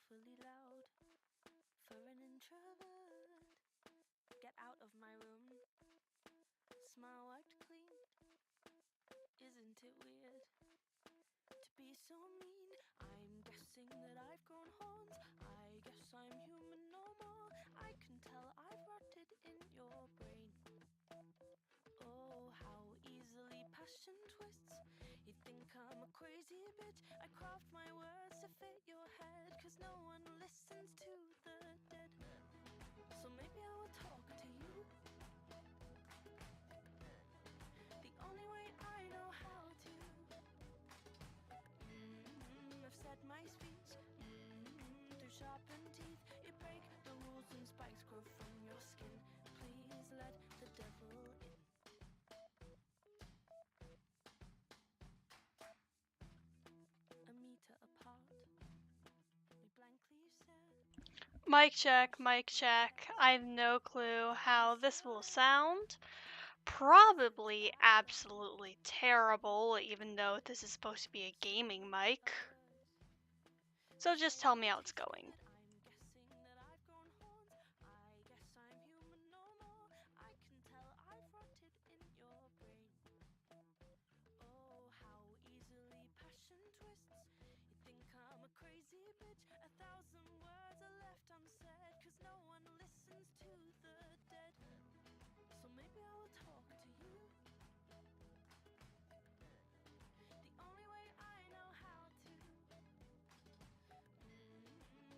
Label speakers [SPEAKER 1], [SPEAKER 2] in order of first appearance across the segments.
[SPEAKER 1] awfully loud for an introvert. Get out of my room. Smile wiped clean. Isn't it weird to be so mean? I'm guessing that I've grown horns. I guess I'm human no more. I can tell I've rotted in your brain. Oh, how easily passion twists. You think I'm a crazy bitch. I craft my words to fit your head, 'cause no one listens to the dead. So maybe I will talk to you the only way I know how to. I've said my speech through sharpened teeth. You break the rules and spikes grow from your skin. Please let the devil in. A meter apart, we blankly stare.
[SPEAKER 2] Mic check, mic check. I have no clue how this will sound. Probably absolutely terrible, even though this is supposed to be a gaming mic. So just tell me how it's going.
[SPEAKER 1] Crazy bitch, 1,000 words are left unsaid, 'cause no one listens to the dead. So maybe I will talk to you the only way I know how to.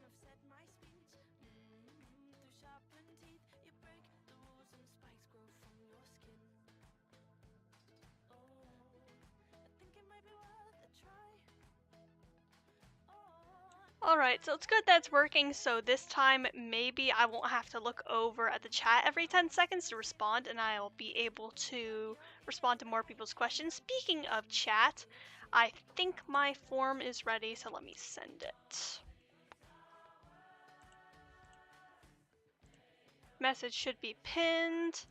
[SPEAKER 1] I've said my speech through sharpened teeth. You break the rules and spikes grow from your skin. Oh, I think it might be worth a try.
[SPEAKER 2] Alright, so it's good that's working, so this time maybe I won't have to look over at the chat every 10 seconds to respond, and I'll be able to respond to more people's questions. Speaking of chat, I think my form is ready, so let me send it. Message should be pinned.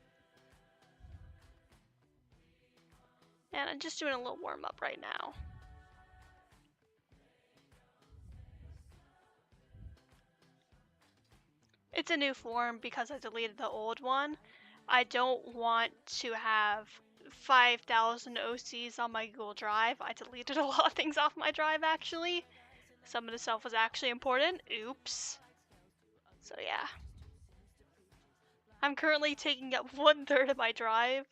[SPEAKER 2] And I'm just doing a little warm up right now. It's a new form because I deleted the old one. I don't want to have 5,000 OCs on my Google Drive. I deleted a lot of things off my drive actually. Some of the stuff was actually important. Oops. So yeah. I'm currently taking up 1/3 of my drive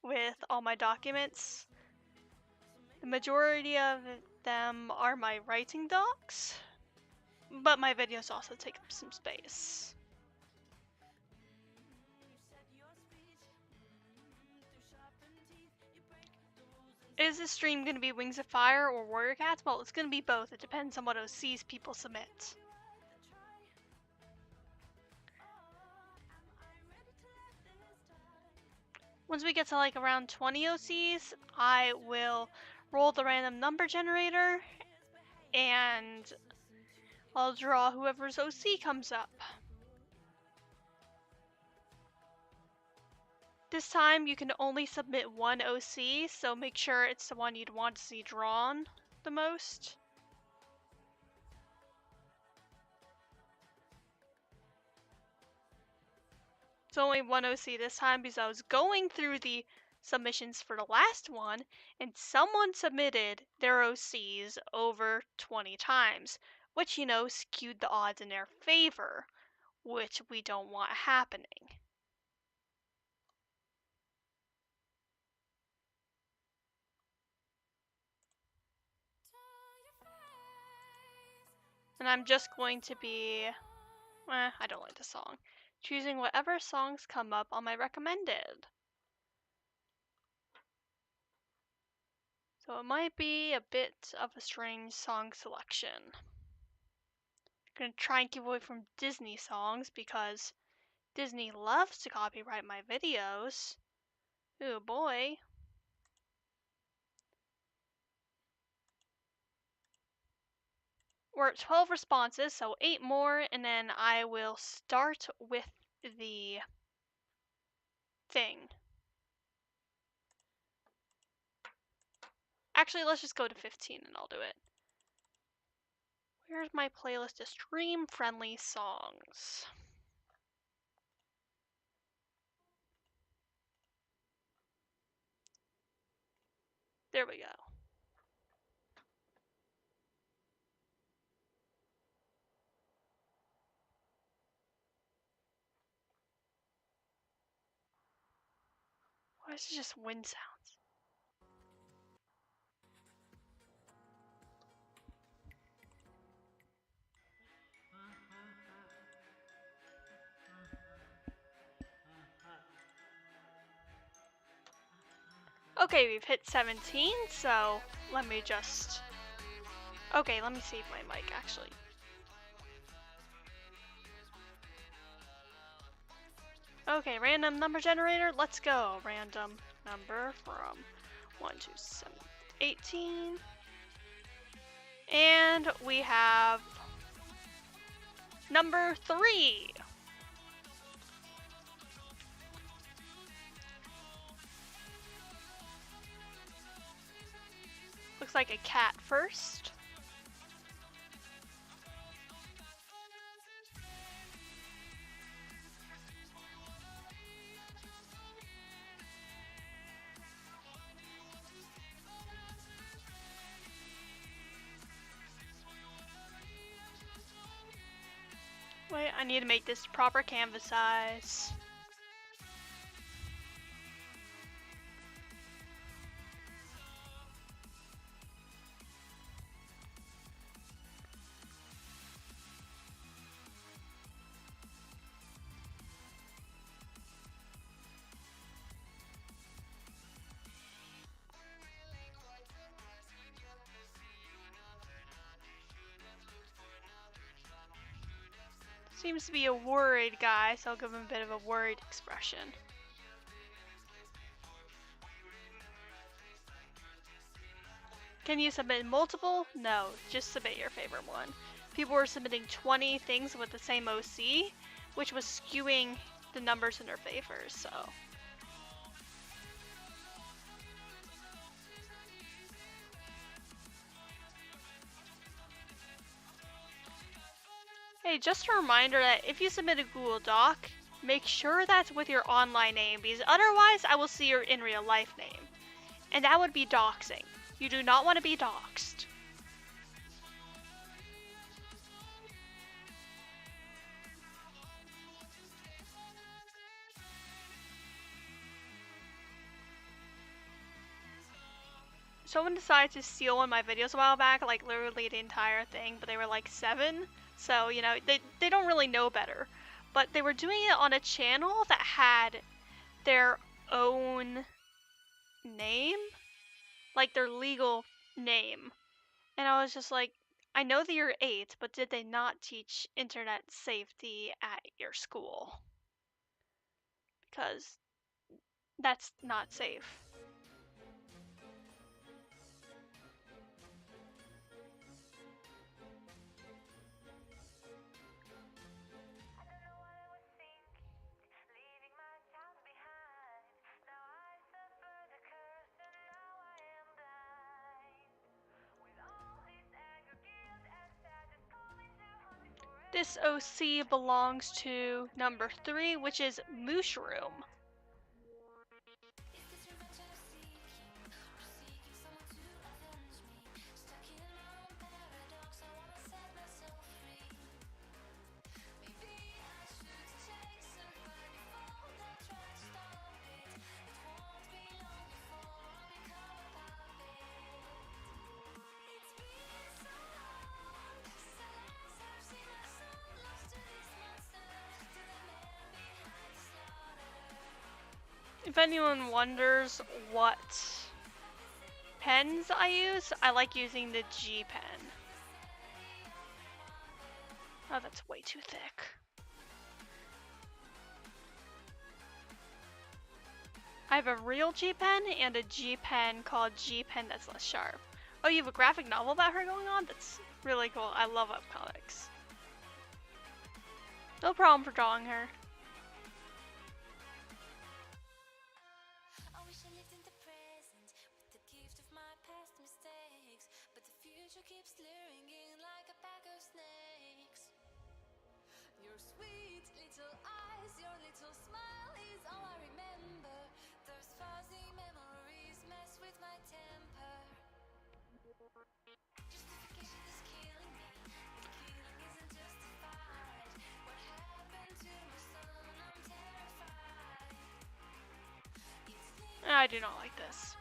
[SPEAKER 2] with all my documents. The majority of them are my writing docs, but my videos also take up some space. Is this stream going to be Wings of Fire or Warrior Cats? Well, it's going to be both. It depends on what OCs people submit. Once we get to like around 20 OCs, I will roll the random number generator and I'll draw whoever's OC comes up. This time you can only submit one OC, so make sure it's the one you'd want to see drawn the most. It's only one OC this time because I was going through the submissions for the last one and someone submitted their OCs over 20 times, which, you know, skewed the odds in their favor, which we don't want happening. And I'm just going to be, I don't like the song, choosing whatever songs come up on my recommended. So it might be a bit of a strange song selection. I'm gonna try and keep away from Disney songs because Disney loves to copyright my videos. Ooh boy. We're at 12 responses, so 8 more, and then I will start with the thing. Actually, let's just go to 15 and I'll do it. Where's my playlist of stream-friendly songs? There we go. Why is it just wind sounds? Okay, we've hit 17, so let me just... Okay, let me save my mic, actually. Okay, random number generator, let's go. Random number from 1 to 7, 18. And we have number 3. Looks like a cat first. Wait, I need to make this proper canvas size. Seems to be a worried guy, so I'll give him a bit of a worried expression. Can you submit multiple? No, just submit your favorite one. People were submitting 20 things with the same OC, which was skewing the numbers in their favor, so. Hey, just a reminder that if you submit a Google Doc, make sure that's with your online name, because otherwise I will see your in real life name. And that would be doxing. You do not want to be doxed. Someone decided to steal one of my videos a while back, like literally the entire thing, but they were like 7. So, you know, they don't really know better. But they were doing it on a channel that had their own name, like their legal name. And I was just like, I know that you're 8, but did they not teach internet safety at your school? Because that's not safe. This OC belongs to number 3, which is Mushroom. If anyone wonders what pens I use, I like using the G pen. Oh, that's way too thick. I have a real G pen and a G pen called G pen that's less sharp. Oh, you have a graphic novel about her going on? That's really cool. I love webcomics. No problem for drawing her.
[SPEAKER 3] Keeps luring in like a pack of
[SPEAKER 2] I do not like this.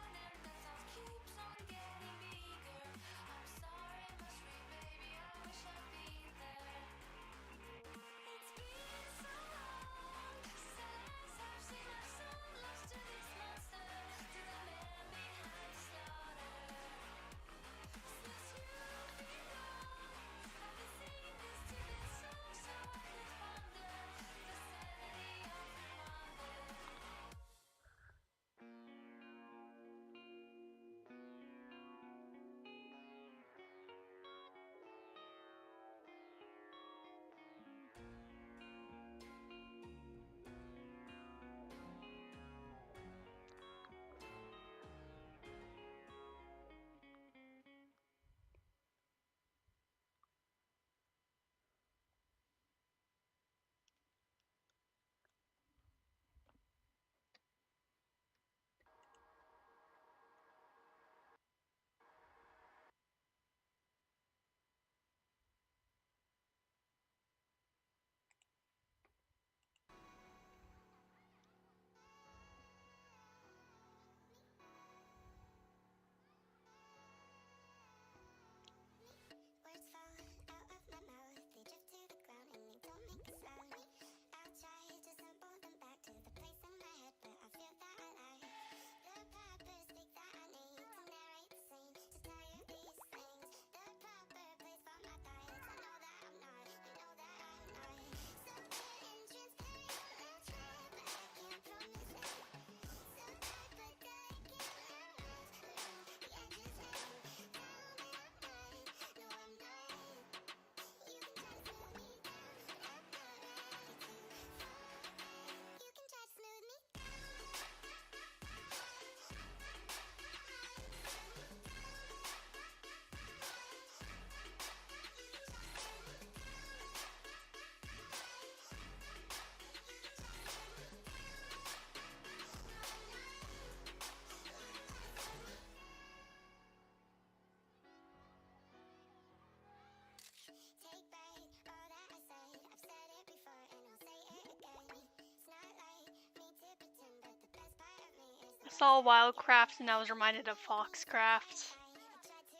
[SPEAKER 2] I saw Wildcraft and I was reminded of Foxcraft.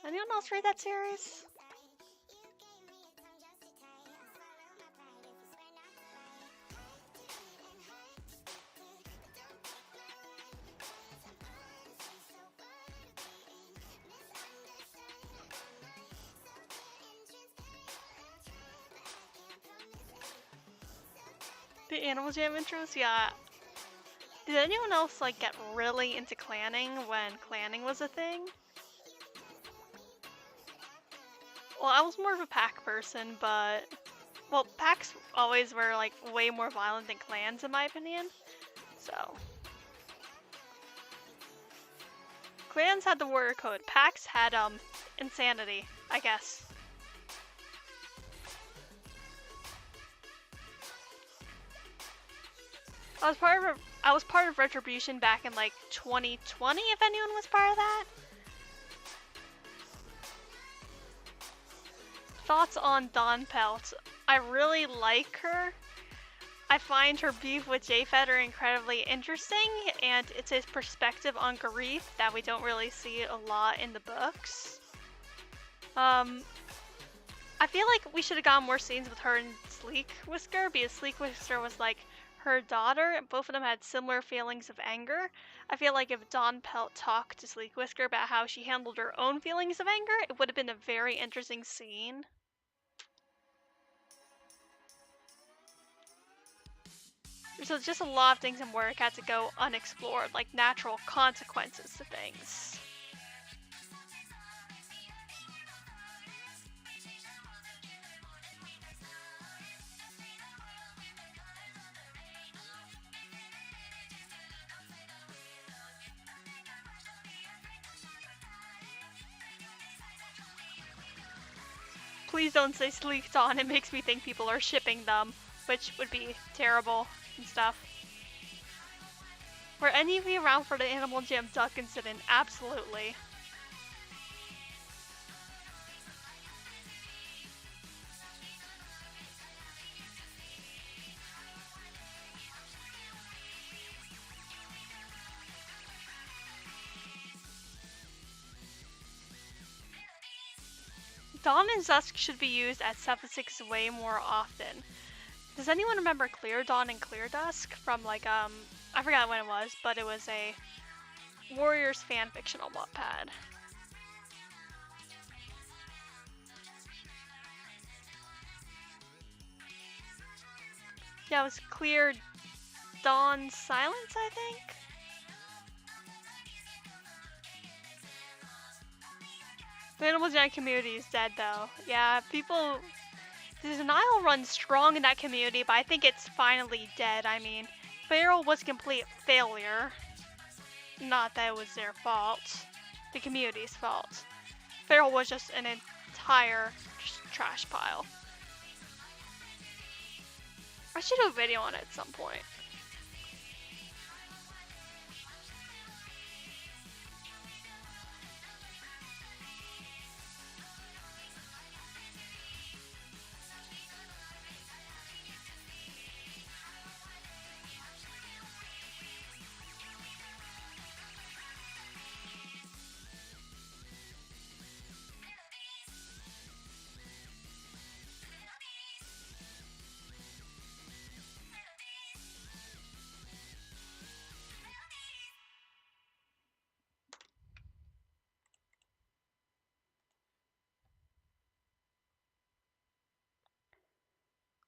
[SPEAKER 2] Anyone else read that series? The Animal Jam intros? Yeah. Did anyone else like get really into clanning when clanning was a thing? Well, I was more of a pack person, but well, packs always were like way more violent than clans in my opinion. So clans had the warrior code. Packs had insanity, I guess. I was part of Retribution back in like 2020, if anyone was part of that. Thoughts on Dawn Pelt. I really like her. I find her beef with J-Feder incredibly interesting, and it's his perspective on grief that we don't really see a lot in the books. I feel like we should have gotten more scenes with her and Sleek Whisker, because Sleek Whisker was like her daughter, and both of them had similar feelings of anger. I feel like if Dawn Pelt talked to Sleek Whisker about how she handled her own feelings of anger, it would have been a very interesting scene. So just a lot of things in work had to go unexplored, like natural consequences to things. Please don't say Sleek Dawn, it makes me think people are shipping them. which would be terrible and stuff. Were any of you around for the Animal Jam duck incident? Absolutely. Dawn and Dusk should be used at 7-6 way more often. Does anyone remember Clear Dawn and Clear Dusk from like I forgot when it was, but it was a Warriors fanfiction on Wattpad. Yeah, it was Clear Dawn Silence, I think. The Animal Jam community is dead though. Yeah, people. The denial runs strong in that community, but I think it's finally dead. I mean, Feral was a complete failure. Not that it was their fault. The community's fault. Feral was just an entire trash pile. I should do a video on it at some point.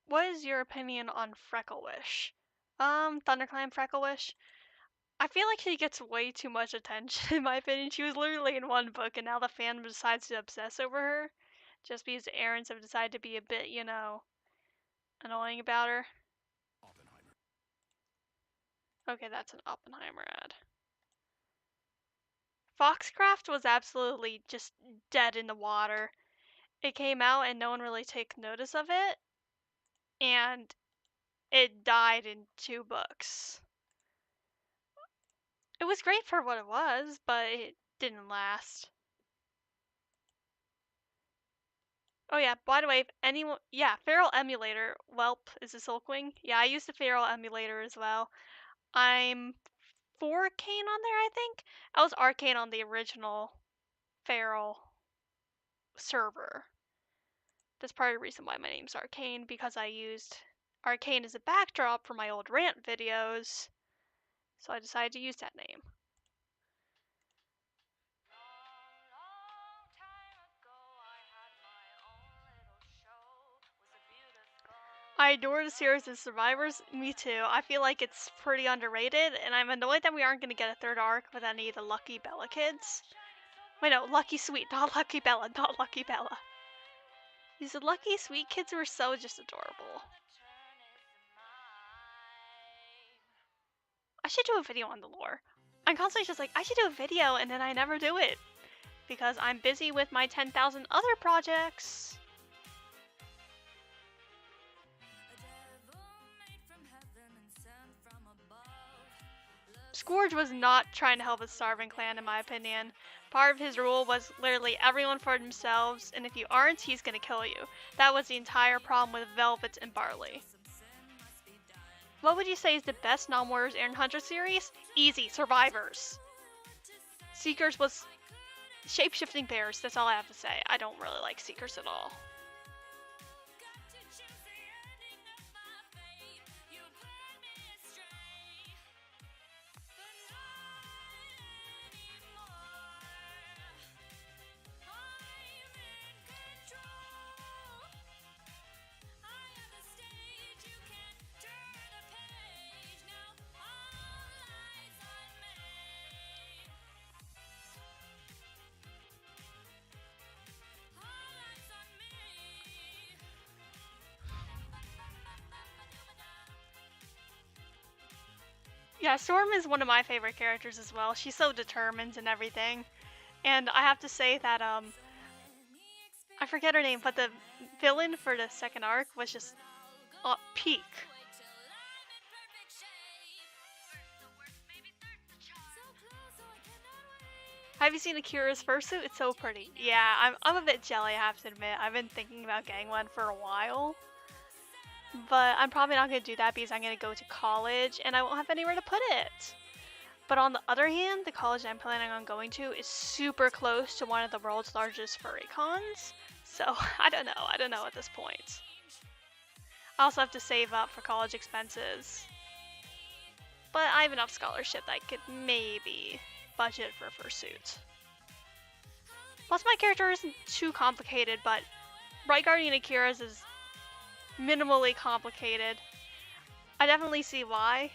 [SPEAKER 2] What is your opinion on Frecklewish? Thunderclan Frecklewish? I feel like she gets way too much attention, in my opinion. She was literally in one book, and now the fandom decides to obsess over her. Just because the Aarons have decided to be a bit, you know, annoying about her. Okay, that's an Oppenheimer ad. Foxcraft was absolutely just dead in the water. It came out and no one really took notice of it. And it died in 2 books. It was great for what it was, but it didn't last. Oh yeah, by the way, if anyone, yeah, Feral Emulator, Whelp is a Silkwing. Yeah, I used the Feral Emulator as well. I'm 4 Arcane on there, I think. I was Arcane on the original Feral server. That's part of the reason why my name's Arcane, because I used Arcane as a backdrop for my old rant videos. So I decided to use that name. I adore the series of Survivors. Me too. I feel like it's pretty underrated, and I'm annoyed that we aren't going to get a 3rd arc with any of the Lucky Bella kids. Wait, no, Lucky Sweet, not Lucky Bella, not Lucky Bella. These Lucky Sweet kids were so just adorable. I should do a video on the lore. I'm constantly just like, I should do a video, and then I never do it. Because I'm busy with my 10,000 other projects. Scourge was not trying to help a starving clan, in my opinion. Part of his rule was literally everyone for themselves, and if you aren't, he's gonna kill you. That was the entire problem with Velvet and Barley. What would you say is the best non-Warriors Aaron Hunter series? Easy, Survivors. Seekers was shape-shifting bears, that's all I have to say. I don't really like Seekers at all. Yeah, Storm is one of my favorite characters as well. She's so determined and everything. And I have to say that, I forget her name, but the villain for the 2nd arc was just peak. Have you seen Akira's fursuit? It's so pretty. Yeah, I'm a bit jelly, I have to admit. I've been thinking about getting one for a while. But I'm probably not going to do that because I'm going to go to college and I won't have anywhere to put it. But on the other hand, the college I'm planning on going to is super close to one of the world's largest furry cons. So I don't know at this point. I also have to save up for college expenses. But I have enough scholarship that I could maybe budget for a fursuit. Plus my character isn't too complicated, but Bright Guardian Akira's is minimally complicated. I definitely see why.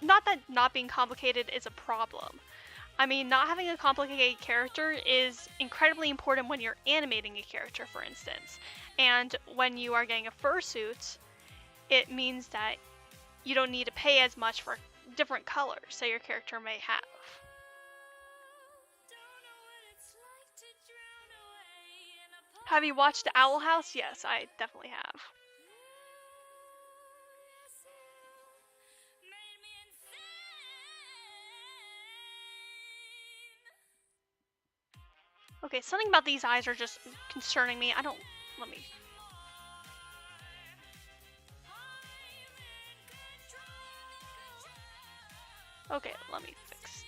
[SPEAKER 2] Not that not being complicated is a problem. I mean, not having a complicated character is incredibly important when you're animating a character, for instance. And when you are getting a fursuit, it means that you don't need to pay as much for different colors that your character may have. Have you watched Owl House? Yes, I definitely have. Okay, something about these eyes are just concerning me. Let me... Okay, let me fix.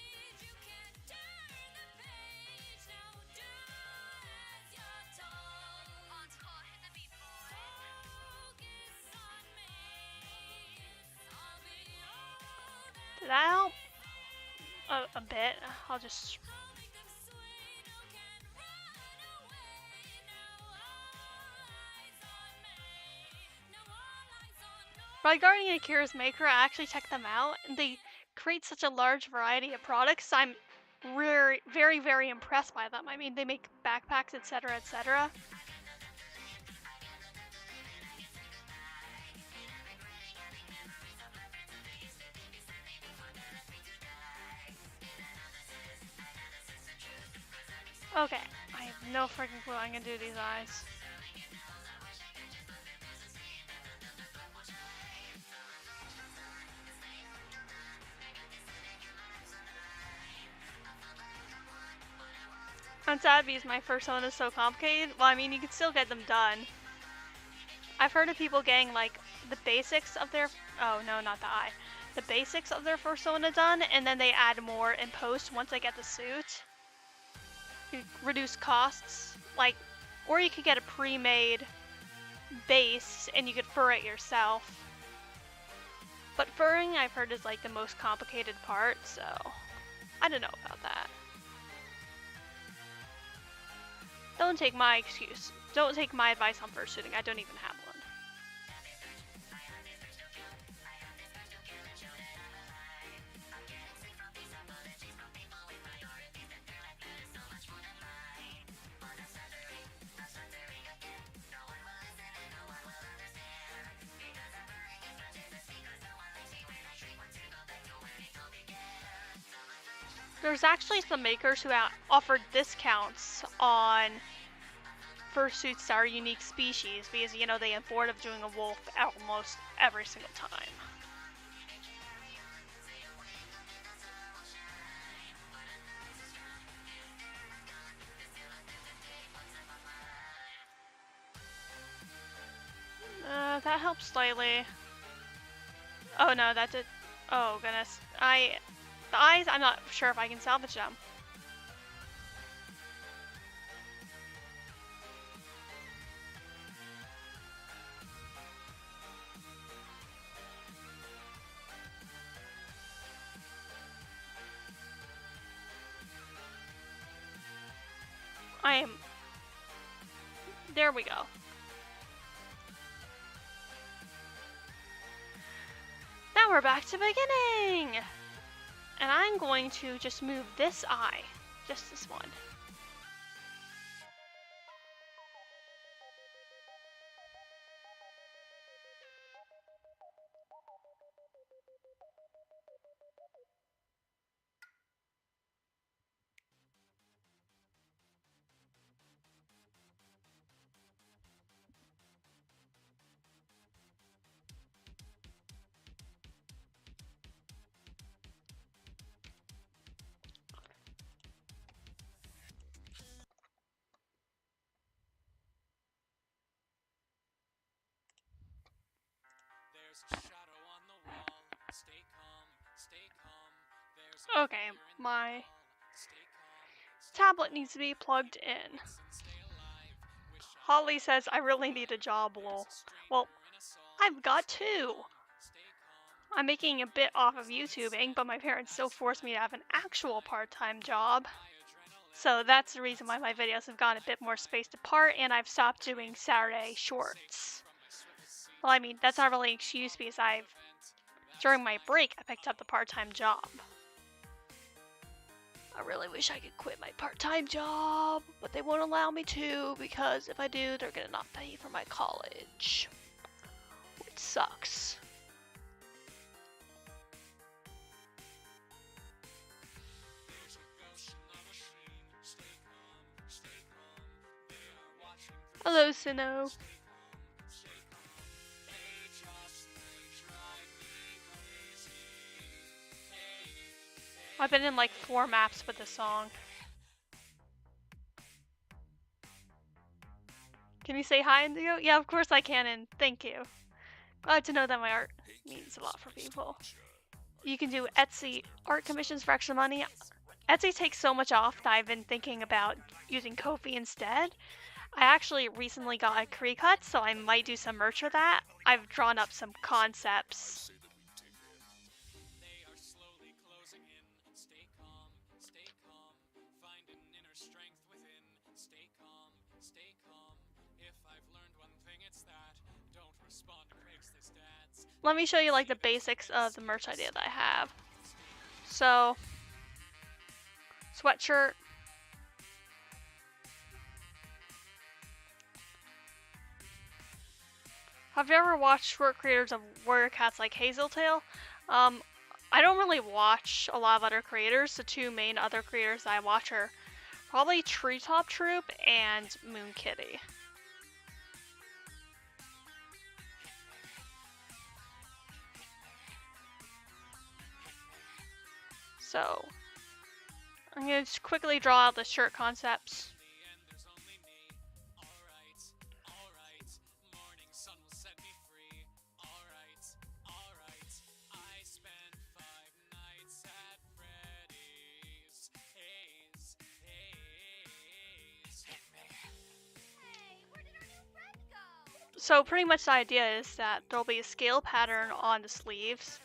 [SPEAKER 2] Did that help? A bit. I'll just... Regarding Akira's maker, I actually checked them out, and they create such a large variety of products. I'm very, very, very impressed by them. I mean, they make backpacks, etc., etc. Okay, I have no freaking clue how I'm gonna do these eyes. I'm sad because my first one is so complicated. Well, I mean, you can still get them done. I've heard of people getting, like, the basics of their... Oh, no, not the eye. The basics of their persona done, and then they add more in post once they get the suit. You reduce costs. Like, or you could get a pre-made base, and you could fur it yourself. But furring, I've heard, is, like, the most complicated part, so... I don't know about that. Don't take my excuse. Don't take my advice on fursuiting. I don't even have one. There's actually some makers who offered discounts on fursuits that are unique species because, you know, they are bored of doing a wolf almost every single time. That helps slightly. Oh no, that did... Oh goodness. The eyes, I'm not sure if I can salvage them. There we go. Now we're back to beginning! And I'm going to just move this eye. Just this one. Okay, my tablet needs to be plugged in. Holly says I really need a job, lol. Well, I've got two. I'm making a bit off of YouTubing, but my parents still force me to have an actual part-time job. So that's the reason why my videos have gotten a bit more spaced apart, and I've stopped doing Saturday shorts. Well, I mean, that's not really an excuse because during my break, I picked up the part-time job. I really wish I could quit my part-time job, but they won't allow me to because if I do, they're gonna not pay for my college, which sucks. Hello, Sino. I've been in like 4 maps with this song. Can you say hi, Indigo? Yeah, of course I can, and thank you. Glad to know that my art means a lot for people. You can do Etsy art commissions for extra money. Etsy takes so much off that I've been thinking about using Ko-fi instead. I actually recently got a Cricut, so I might do some merch with that. I've drawn up some concepts. Let me show you like the basics of the merch idea that I have. So, sweatshirt. Have you ever watched short creators of warrior cats like Hazeltail? I don't really watch a lot of other creators. The 2 main other creators that I watch are probably Treetop Troop and Moon Kitty. So, I'm going to just quickly draw out the shirt concepts. So pretty much the idea is that there'll be a scale pattern on the sleeves.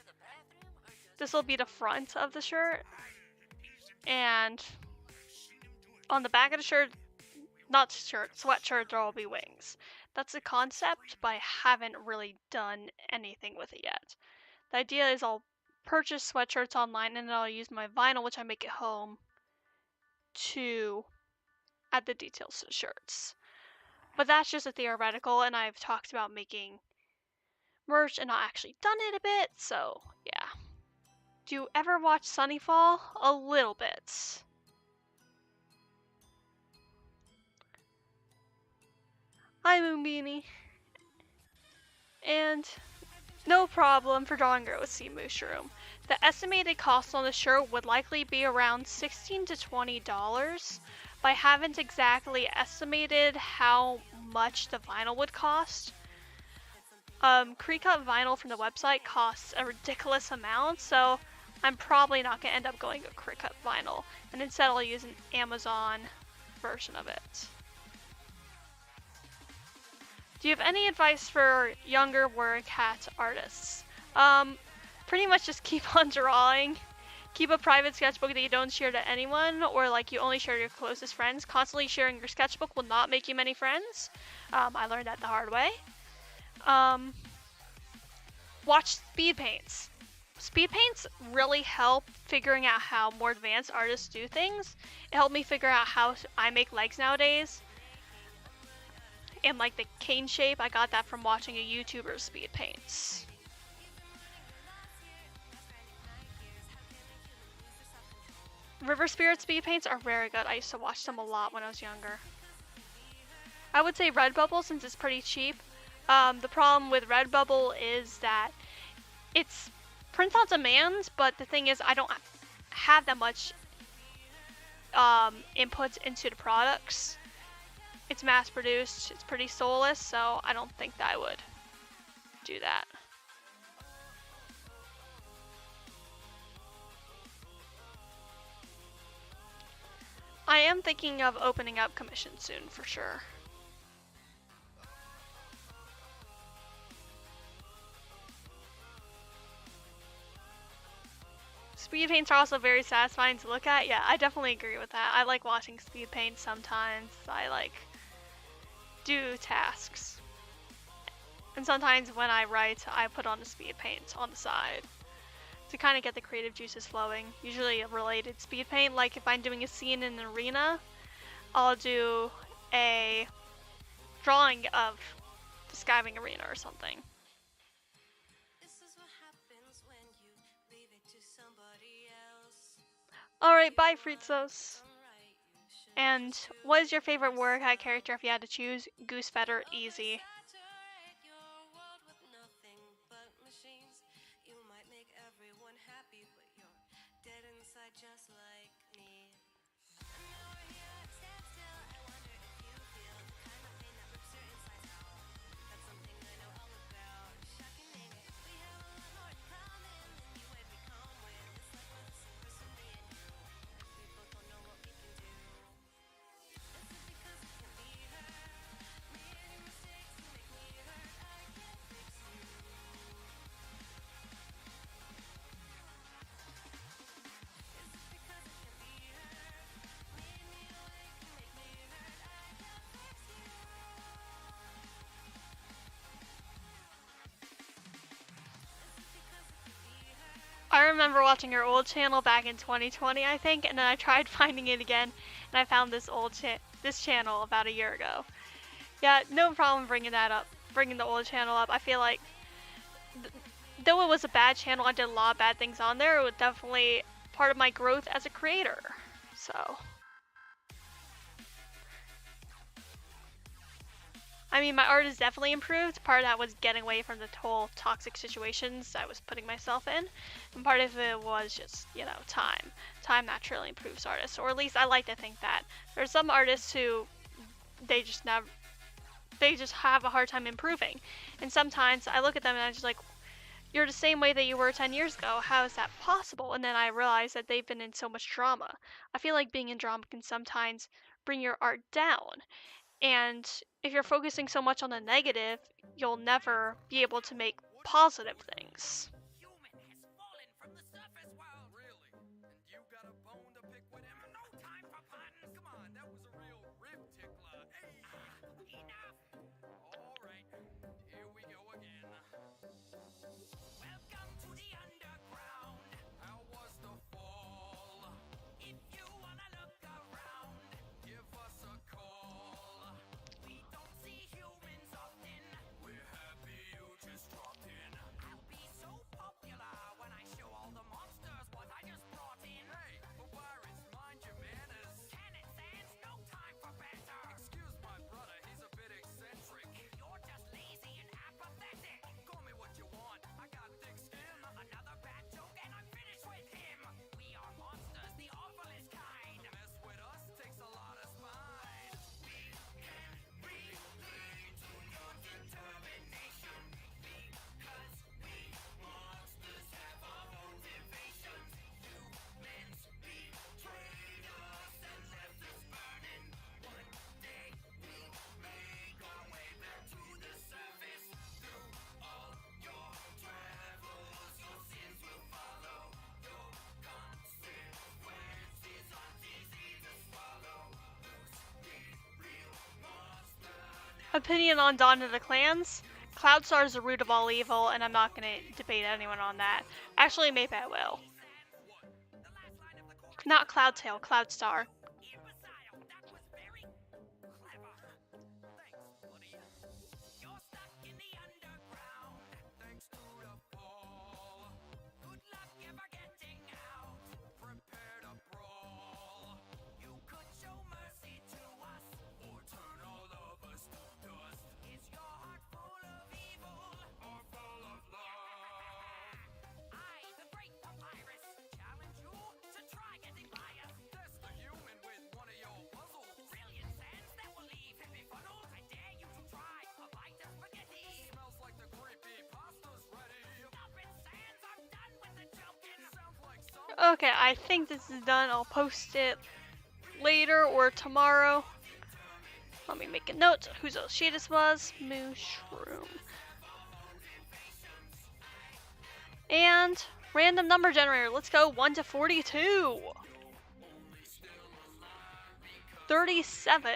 [SPEAKER 2] This will be the front of the shirt. And on the back of the shirt, not shirt, sweatshirt, there will be wings. That's the concept, but I haven't really done anything with it yet. The idea is I'll purchase sweatshirts online and then I'll use my vinyl, which I make at home, to add the details to the shirts. But that's just a theoretical, and I've talked about making merch and not actually done it a bit, so yeah. Do you ever watch Sunnyfall? A little bit. Hi, Moonbeanie. And no problem for drawing a sea mushroom. The estimated cost on the shirt would likely be around $16 to $20, but I haven't exactly estimated how much the vinyl would cost. Cricut vinyl from the website costs a ridiculous amount, so I'm probably not going to end up going with Cricut vinyl, and instead I'll use an Amazon version of it. Do you have any advice for younger warrior cat artists? Pretty much just keep on drawing. Keep a private sketchbook that you don't share to anyone, or like you only share to your closest friends. Constantly sharing your sketchbook will not make you many friends. I learned that the hard way. Watch speed paints. Speed paints really help figuring out how more advanced artists do things. It helped me figure out how I make legs nowadays. And like the cane shape, I got that from watching a YouTuber speed paints. River Spirit speed paints are very good. I used to watch them a lot when I was younger. I would say Redbubble since it's pretty cheap. The problem with Redbubble is that it's print on demand, but the thing is I don't have that much input into the products. It's mass produced, it's pretty soulless, so I don't think that I would do that. am thinking of opening up commissions soon for sure. Speed paints are also very satisfying to look at. Yeah, I definitely agree with that. I like watching speed paint sometimes. I like do tasks. And sometimes when I write, I put on a speed paint on the side to kind of get the creative juices flowing. Usually a related speed paint, like if I'm doing a scene in an arena, I'll do a drawing of the skiving arena or something. Alright, bye Fritzos. And what is your favorite Warcraft character if you had to choose? Goose Feather, easy. I remember watching your old channel back in 2020, I think, and then I tried finding it again, and I found this channel about a year ago. Yeah, no problem bringing that up, bringing the old channel up. I feel like, though it was a bad channel, I did a lot of bad things on there. It was definitely part of my growth as a creator. So, I mean, my art has definitely improved. Part of that was getting away from the whole toxic situations I was putting myself in. And part of it was just, you know, time. Time naturally improves artists, or at least I like to think that. There are some artists who, they just have a hard time improving. And sometimes I look at them and I'm just like, you're the same way that you were 10 years ago. How is that possible? And then I realize that they've been in so much drama. I feel like being in drama can sometimes bring your art down. And if you're focusing so much on the negative, you'll never be able to make positive things. Opinion on Dawn of the Clans? Cloudstar is the root of all evil, and I'm not going to debate anyone on that. Actually, maybe I will. Not Cloudtail, Cloudstar. Okay, I think this is done. I'll post it later or tomorrow. Let me make a note whose Oshidis was. Mushroom. And random number generator. Let's go 1 to 42. 37.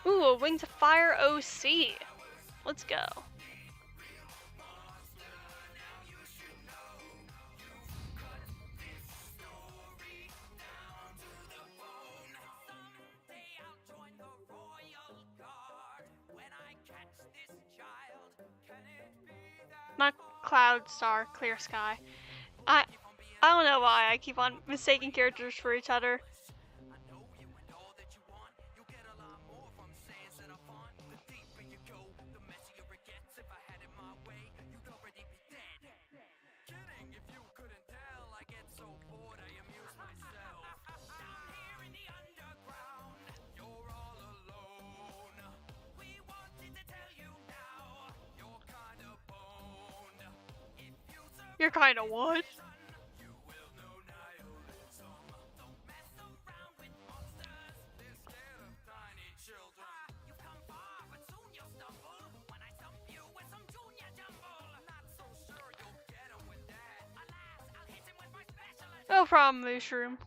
[SPEAKER 2] Ooh, a Wings of Fire OC. Let's go. Not cloud, star, clear sky. I don't know why I keep on mistaking characters for each other. You're kinda what? No problem, Mushroom.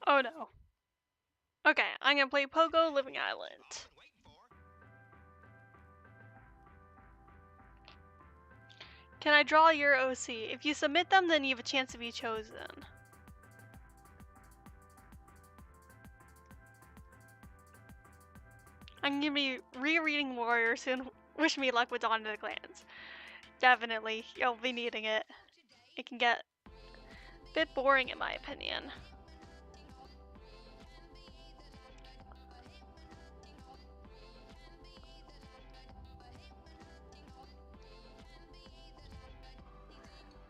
[SPEAKER 2] Oh no. Okay, I'm gonna play Pogo Living Island. Can I draw your OC? If you submit them, then you have a chance to be chosen. I'm gonna be rereading Warrior soon. Wish me luck with Dawn of the Clans. Definitely, you'll be needing it. It can get a bit boring in my opinion.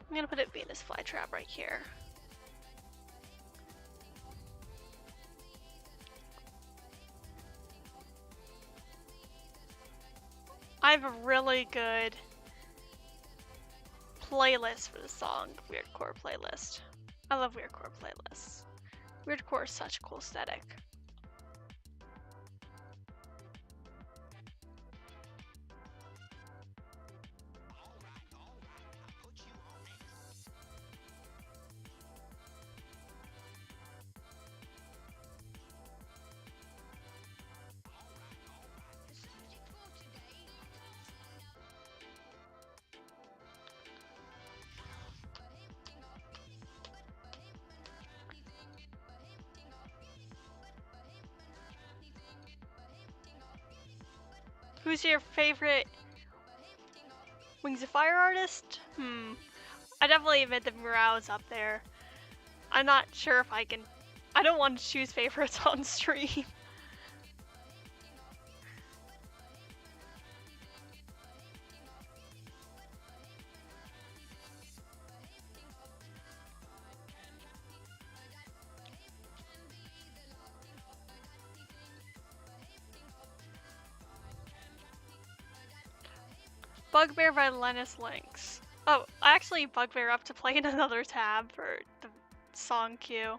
[SPEAKER 2] I'm gonna put a Venus flytrap right here. I have a really good playlist for the song, Weirdcore playlist. I love Weirdcore playlists. Weirdcore is such a cool aesthetic. Who's your favorite Wings of Fire artist? I definitely admit the Murau's up there. I'm not sure if I can. I don't want to choose favorites on stream. Bugbear by Linus Lynx. Oh, I actually Bugbear up to play in another tab for the song queue.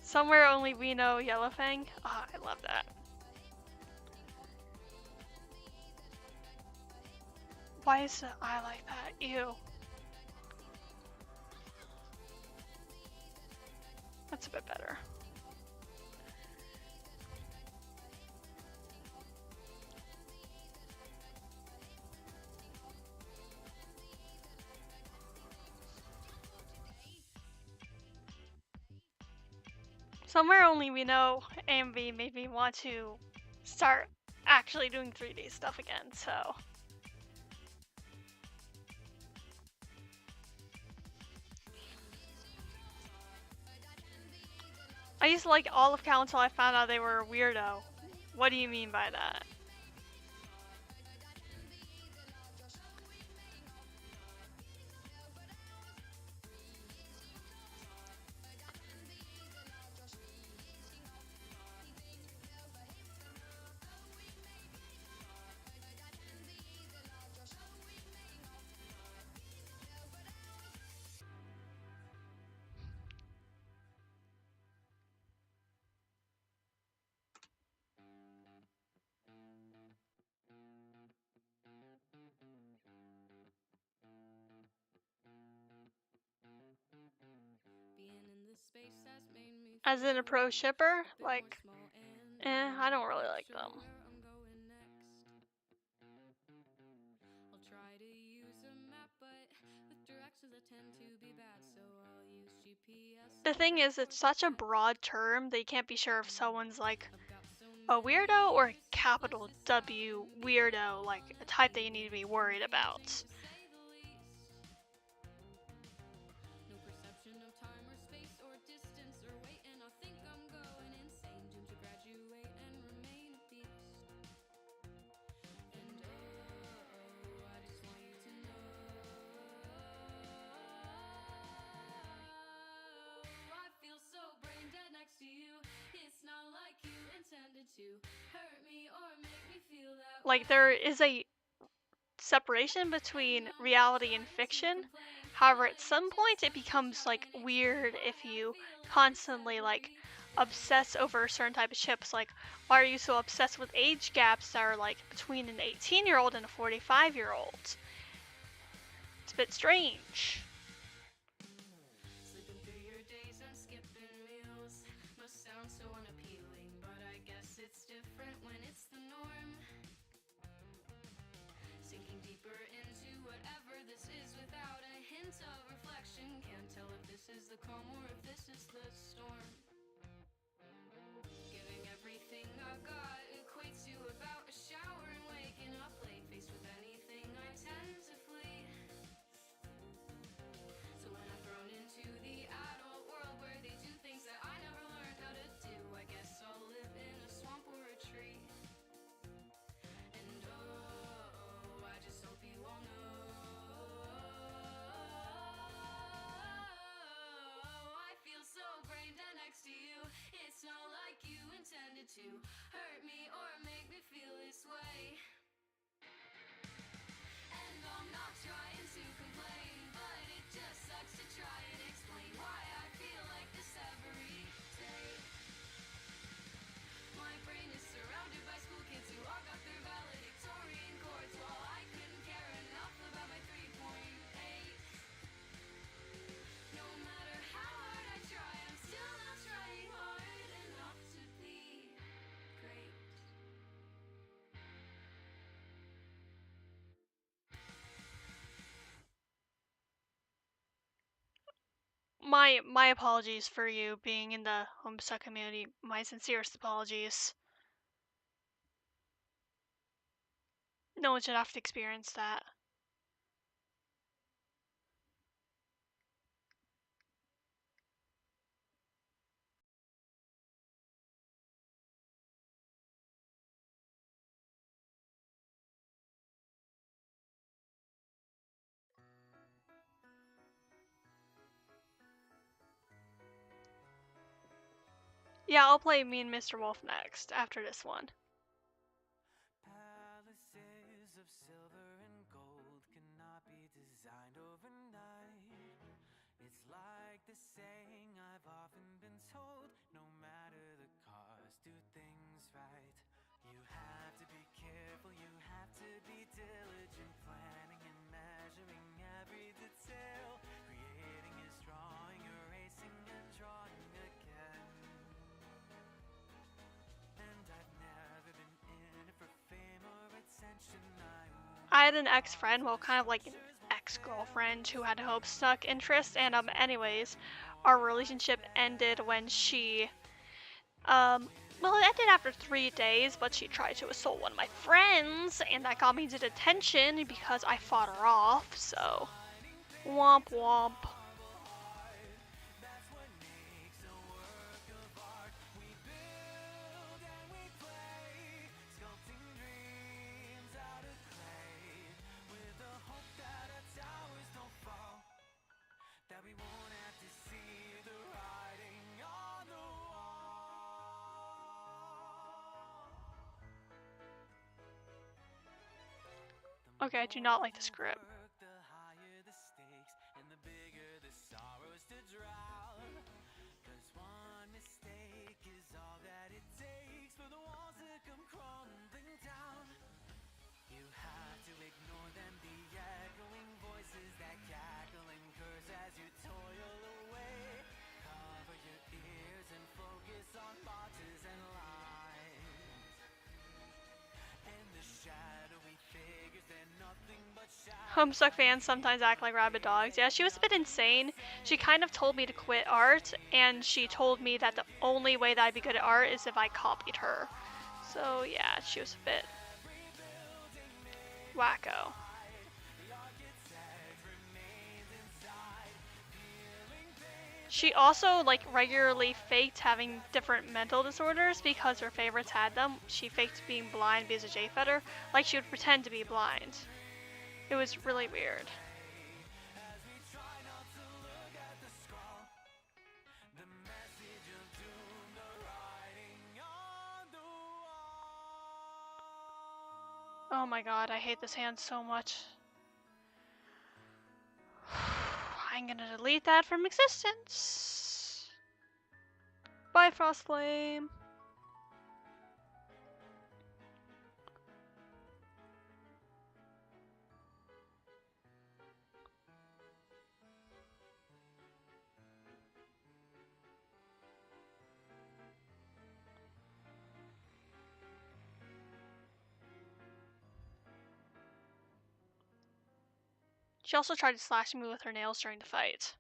[SPEAKER 2] Somewhere Only We Know Yellowfang. Oh, I love that. Why is the eye like that? Ew. a bit better. Somewhere Only We Know AMV made me want to start actually doing 3D stuff again, so. I used to like Olive Cow until I found out they were a weirdo. What do you mean by that? As in a pro shipper, like, I don't really like them. The thing is, it's such a broad term that you can't be sure if someone's like a weirdo or a capital W weirdo, like a type that you need to be worried about. Like, there is a separation between reality and fiction. However, at some point it becomes like weird if you constantly like obsess over a certain type of chips. Like, why are you so obsessed with age gaps that are like between an 18-year-old and a 45-year-old? It's a bit strange. My apologies for you being in the Homestuck community. My sincerest apologies. No one should have to experience that. Yeah, I'll play Me and Mr. Wolf next, after this one.
[SPEAKER 3] Palaces of silver and gold cannot be designed overnight. It's like the saying I've often been told, no matter the cost, do things right. You have to be careful, you have to be diligent, planning and measuring every detail. Creating is drawing, erasing and drawing again.
[SPEAKER 2] I had an ex-friend, well, kind of like an ex-girlfriend who had Homestuck interest, and anyways, our relationship ended when she, well, it ended after 3 days, but she tried to assault one of my friends, and that got me into detention because I fought her off, so womp womp. Okay, I do not like the script. Homestuck fans sometimes act like rabid dogs. Yeah, she was a bit insane. She kind of told me to quit art, and she told me that the only way that I'd be good at art is if I copied her. So yeah, she was a bit wacko. She also like regularly faked having different mental disorders because her favorites had them. She faked being blind because of J-Fetter. Like she would pretend to be blind. It was really weird. Oh my god, I hate this hand so much. I'm gonna delete that from existence. Bye, Frostflame. She also tried to slash me with her nails during the fight.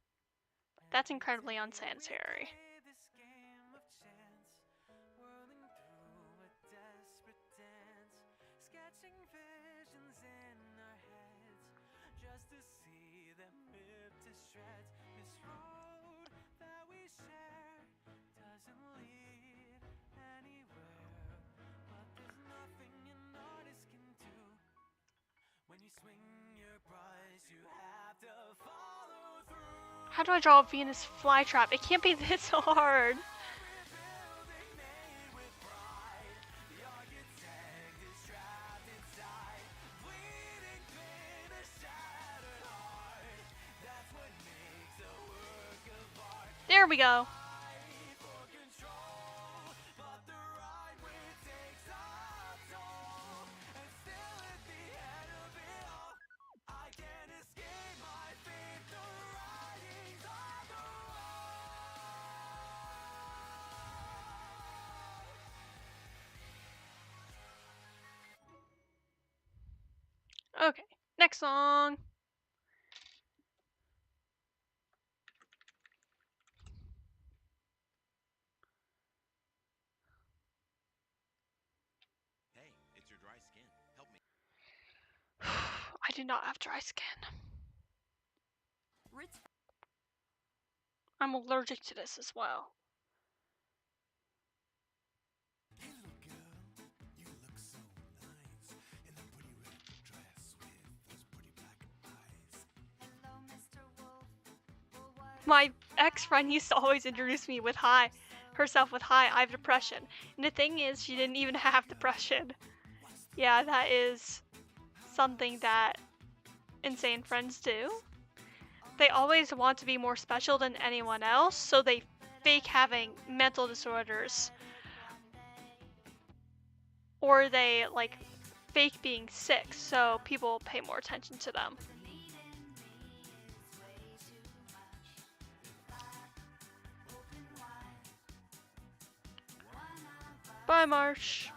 [SPEAKER 2] That's incredibly unsanitary. How do I draw a Venus flytrap? It can't be this hard. There we go. Okay, next song.
[SPEAKER 4] Hey, it's your dry skin. Help me.
[SPEAKER 2] I do not have dry skin. I'm allergic to this as well.
[SPEAKER 3] Hey little girl, you look so nice in that pretty red dress with those pretty black eyes.
[SPEAKER 1] Hello, Mr. Wolf.
[SPEAKER 2] My ex-friend used to always introduce me with herself with hi, I have depression. And the thing is, she didn't even have depression. Yeah, that is something that insane friends do. They always want to be more special than anyone else, so they fake having mental disorders. Or they like fake being sick, so people pay more attention to them. Bye, Marsh.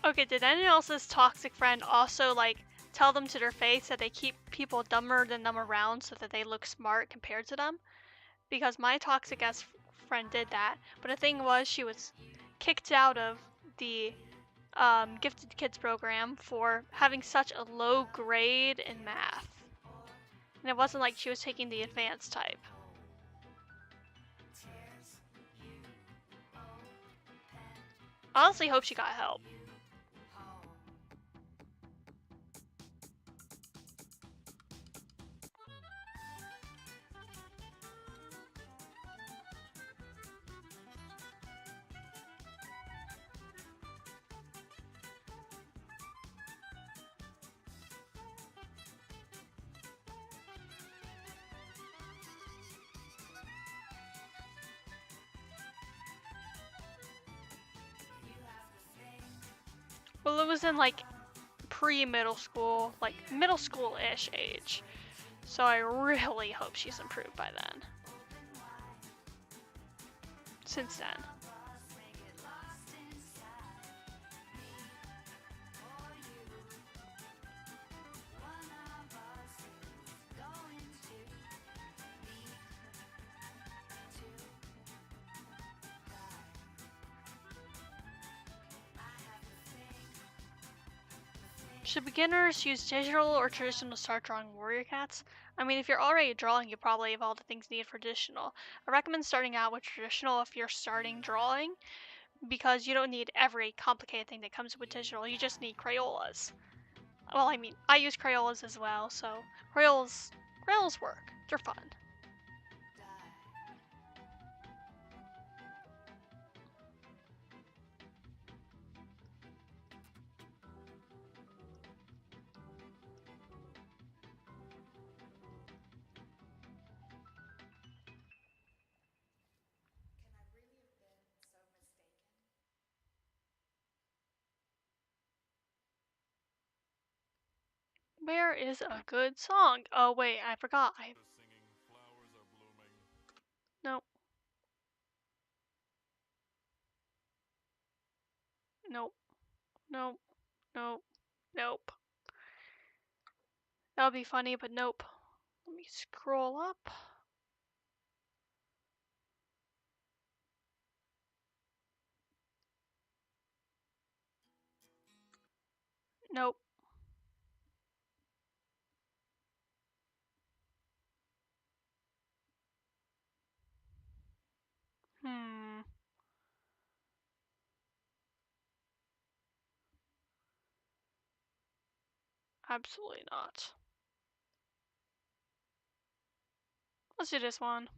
[SPEAKER 2] Okay, did anyone else's toxic friend also, like, tell them to their face that they keep people dumber than them around so that they look smart compared to them? Because my toxic ass friend did that, but the thing was she was kicked out of the gifted kids program for having such a low grade in math. And it wasn't like she was taking the advanced type. I honestly hope she got help. Well, it was in like pre-middle school, like middle school-ish age. So I really hope she's improved by then. Since then. Should beginners use digital or traditional to start drawing warrior cats? I mean, if you're already drawing, you probably have all the things needed for traditional. I recommend starting out with traditional if you're starting drawing, because you don't need every complicated thing that comes with digital. You just need Crayolas. Well, I mean, I use Crayolas as well, so Crayolas work. They're fun. Where is a good song? Oh wait, I forgot. Nope. Nope. Nope. Nope. Nope. That would be funny, but nope. Let me scroll up. Nope. Hmm. Absolutely not. Let's do this one.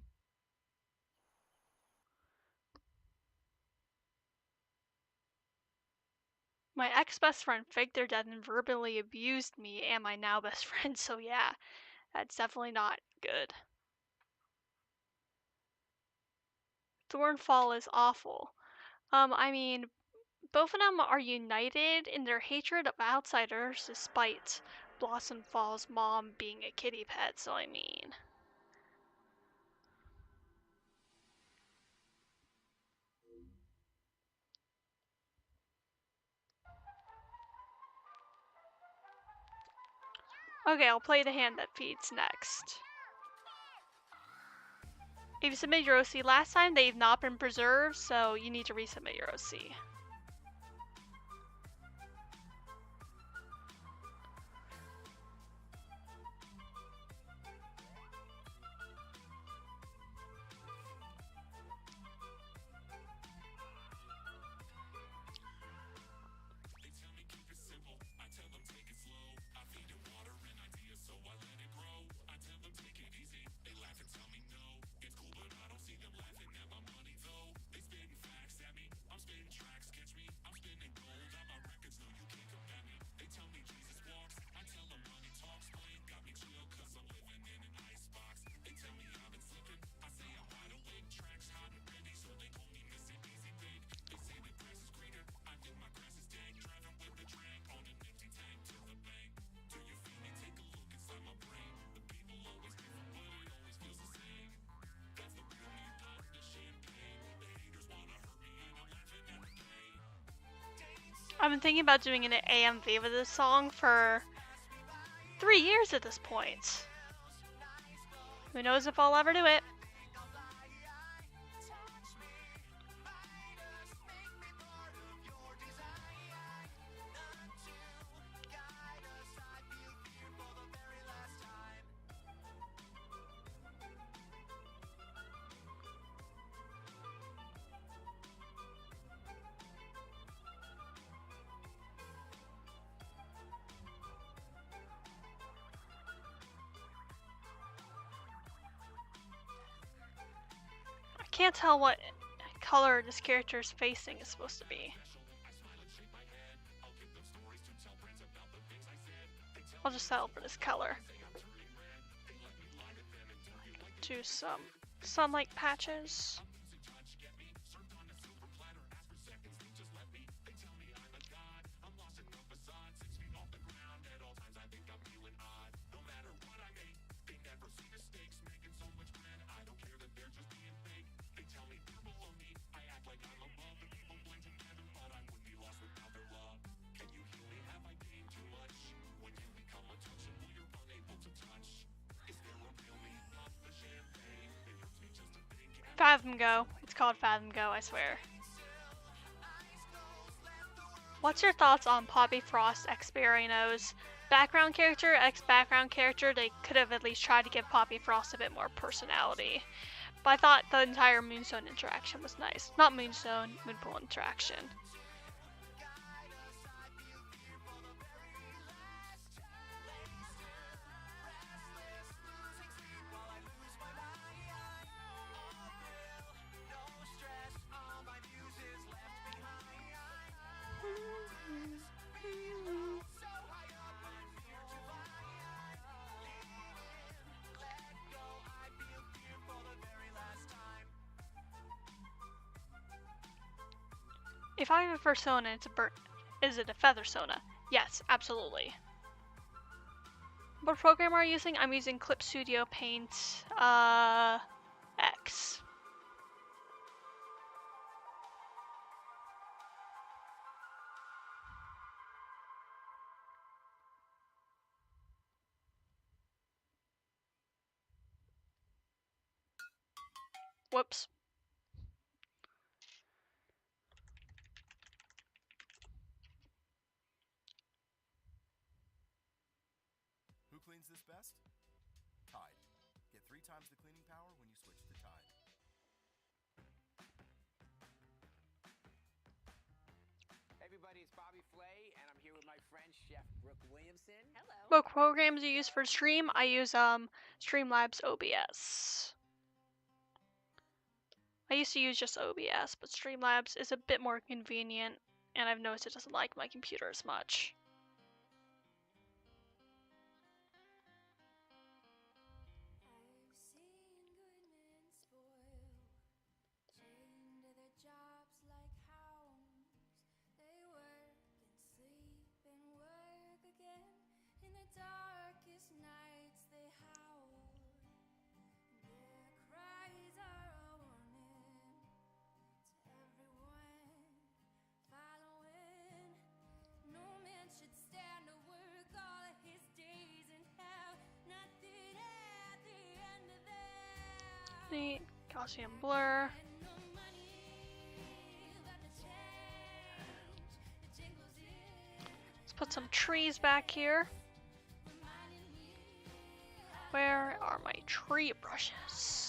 [SPEAKER 2] My ex-best friend faked their death and verbally abused me and my now best friend, so yeah, that's definitely not good. Thornfall is awful. I mean, both of them are united in their hatred of outsiders despite Blossom Fall's mom being a kitty pet, so I mean. Okay, I'll play the hand that feeds next. If you submit your OC last time, they've not been preserved, so you need to resubmit your OC. I've been thinking about doing an AMV with this song for 3 years at this point. Who knows if I'll ever do it. I can't tell what color this character's facing is supposed to be. I'll just settle for this color. Do some sunlight patches. Fathom Go. It's called Fathom Go, I swear. What's your thoughts on Poppy Frost x Barrino's background character, background character? They could have at least tried to give Poppy Frost a bit more personality. But I thought the entire Moonstone interaction was nice. Not Moonstone, Moonpool interaction. If I have a persona, is it a feather sona? Yes, absolutely. What program are you using? I'm using Clip Studio Paint X. Whoops.
[SPEAKER 5] Who cleans this best? Tide. Get 3 times the cleaning power when you switch to Tide.
[SPEAKER 6] Hey everybody, it's Bobby Flay, and I'm here with my friend Chef Brooke Williamson. Hello.
[SPEAKER 2] What programs do you use for stream? I use Streamlabs OBS. I used to use just OBS, but Streamlabs is a bit more convenient, and I've noticed it doesn't like my computer as much. The Gaussian blur. Let's put some trees back here. Where are my tree brushes?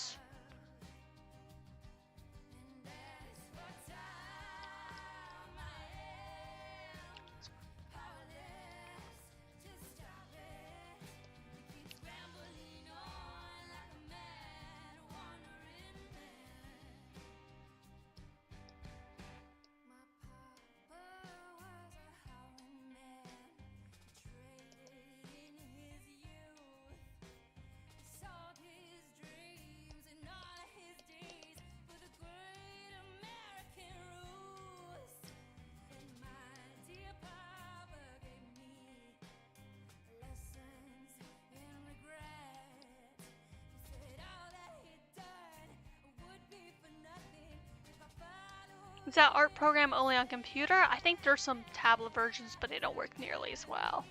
[SPEAKER 2] Is that art program only on computer? I think there's some tablet versions, but they don't work nearly as well.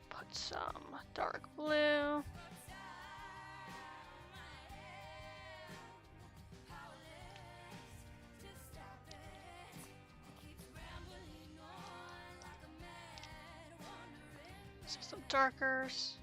[SPEAKER 2] Put some dark blue. So some darkers.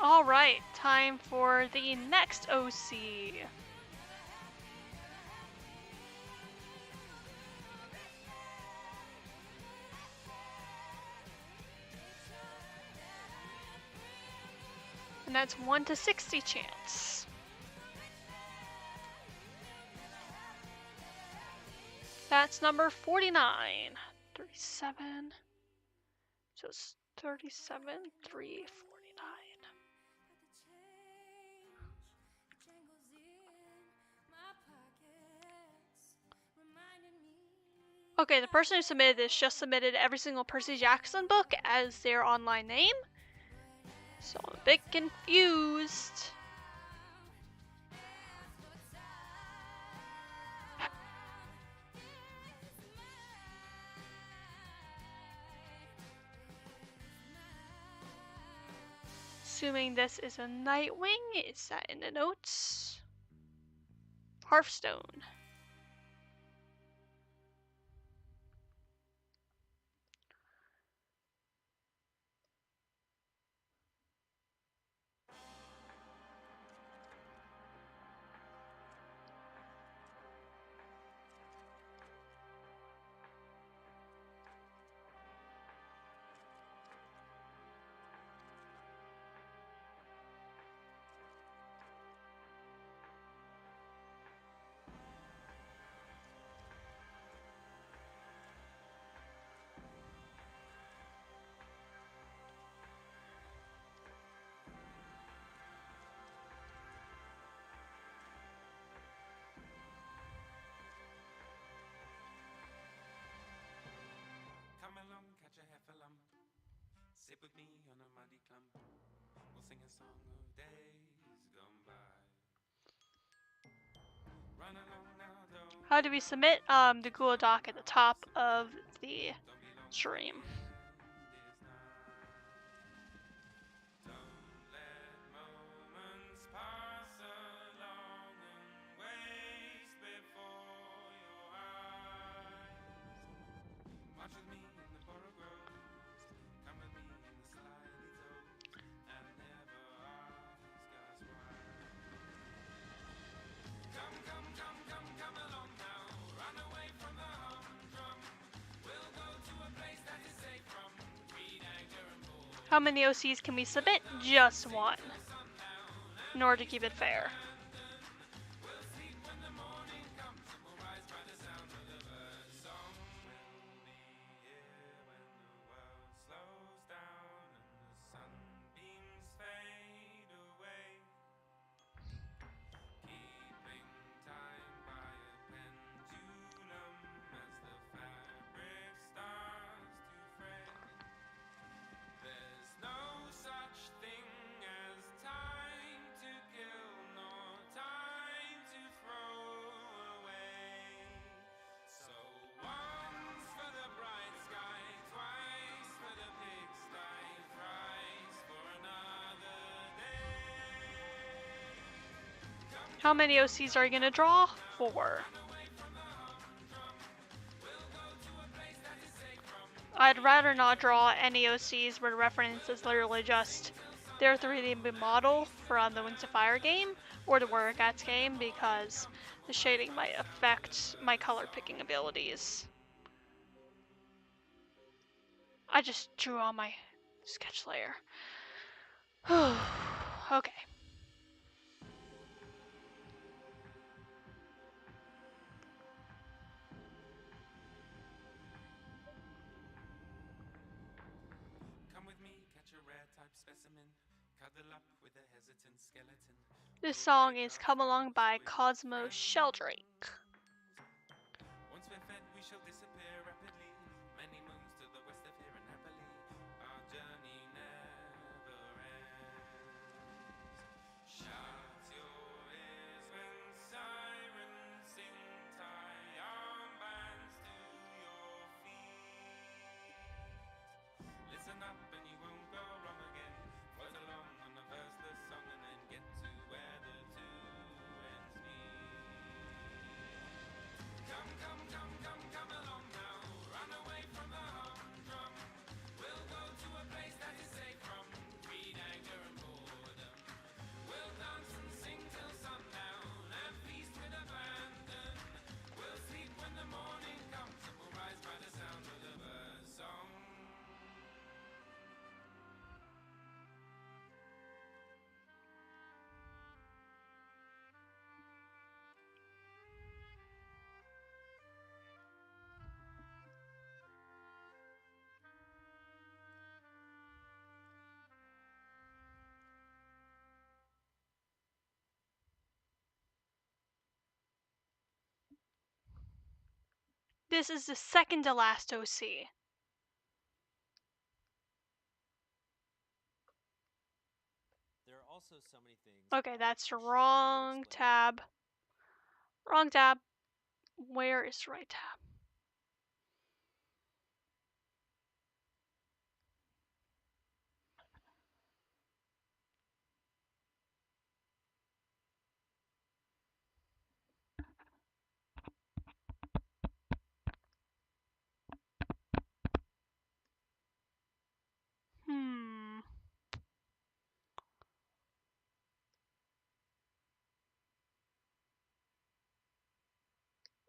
[SPEAKER 2] Alright, time for the next OC. And that's 1 to 60 chance. That's number 49. 37. So it's 37, 3, 49. Okay, the person who submitted this just submitted every single Percy Jackson book as their online name. So I'm a bit confused. Assuming this is a Nightwing, is that in the notes? Hearthstone.
[SPEAKER 3] Come along, catch a heffalump. Sit with me on a muddy clump. We'll sing a song of days gone by. Run along now, don't.
[SPEAKER 2] How do we submit? The Google Doc at the top of the stream. How many OCs can we submit? Just one, in order to keep it fair. How many OCs are you gonna draw? 4. I'd rather not draw any OCs where the reference is literally just their 3D model from the Wings of Fire game or the Warrior Cats game, because the shading might affect my color picking abilities. I just drew on my sketch layer. Okay.
[SPEAKER 3] Come with me, catch a rare type specimen. Cuddle up with a hesitant skeleton.
[SPEAKER 2] This song is Come Along by Cosmo Sheldrake.
[SPEAKER 3] Once we're fed, we shall disappear rapidly. Many moons to the west of here and happily. Our journey never ends. Shut your ears when sirens sing. Tie armbands to your feet. Listen up and you won't go wrong again. Float along on the verseless song and then get to where the two ends meet. Come, come, come, come, come along now. Run away from the humdrum. We'll go to a place that is safe from greed, anger, and boredom. We'll dance and sing till sundown and feast with abandon. We'll sleep when the morning comes and we'll rise by the sound of the bird song.
[SPEAKER 2] This is the second to last OC.
[SPEAKER 7] There are also so many things.
[SPEAKER 2] Okay,
[SPEAKER 7] I
[SPEAKER 2] that's the
[SPEAKER 7] wish I could
[SPEAKER 2] wrong
[SPEAKER 7] explain.
[SPEAKER 2] tab. Wrong tab. Where is the right tab?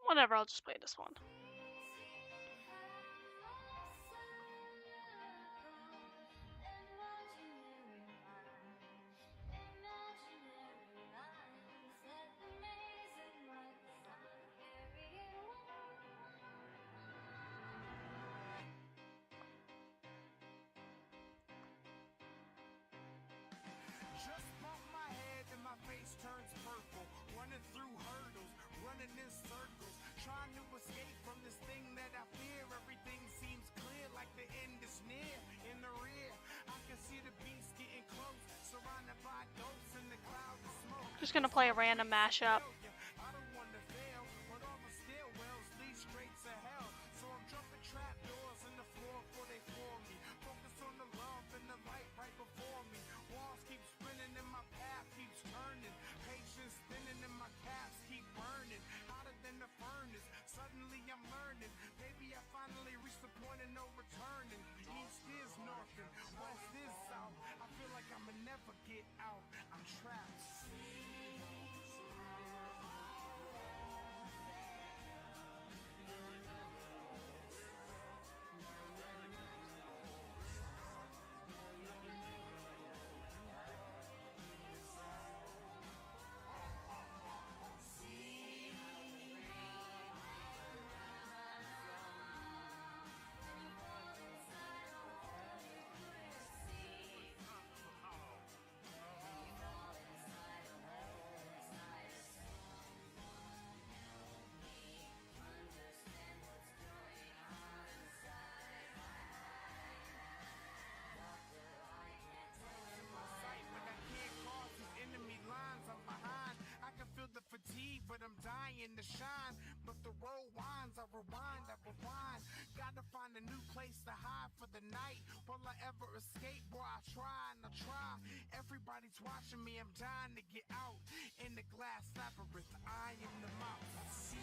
[SPEAKER 2] Whatever, I'll just play this one.
[SPEAKER 3] Just bump my head and my face turns purple. Running through hurdles, running in circles. Trying to escape from this thing that I fear. Everything seems clear like the end is near. In the rear, I can see the beast getting close. Surrounded by ghosts in the cloud of smoke.
[SPEAKER 2] Just gonna play a random mashup.
[SPEAKER 3] I don't want to fail, but all the stairwells lead straight to hell. So I'm jumping trapdoors in the floor before they floor me. Focus on the love and the light right before me. Walls keep spinning and my path keeps turning. Patience spinning and my calves keep burning. Hotter than the furnace, suddenly I'm learning. Maybe I finally reached the point of no returning. East is north and west is south. I feel like I'ma never get out. I'm trapped. But I'm dying to shine. But the road winds, I rewind. Gotta find a new place to hide for the night. Will I ever escape? Boy, I try and I try. Everybody's watching me, I'm dying to get out. In the glass labyrinth, I am the mouse.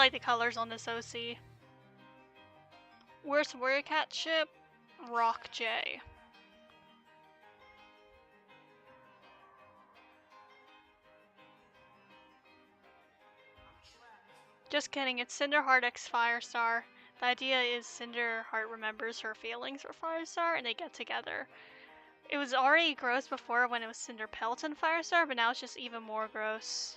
[SPEAKER 2] like the colors on this OC. Worst Warrior Cat ship? Rock J. Just kidding, it's Cinderheart x Firestar. The idea is Cinderheart remembers her feelings for Firestar and they get together. It was already gross before when it was Cinderpelt and Firestar, but now it's just even more gross.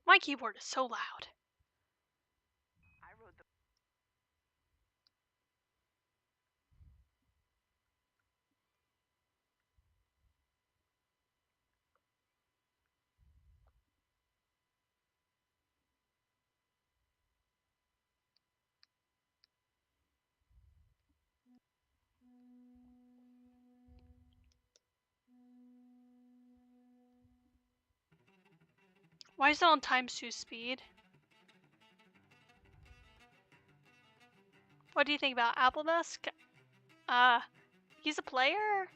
[SPEAKER 2] My keyboard is so loud. Why is it on times 2 speed? What do you think about Appledusk? He's a player?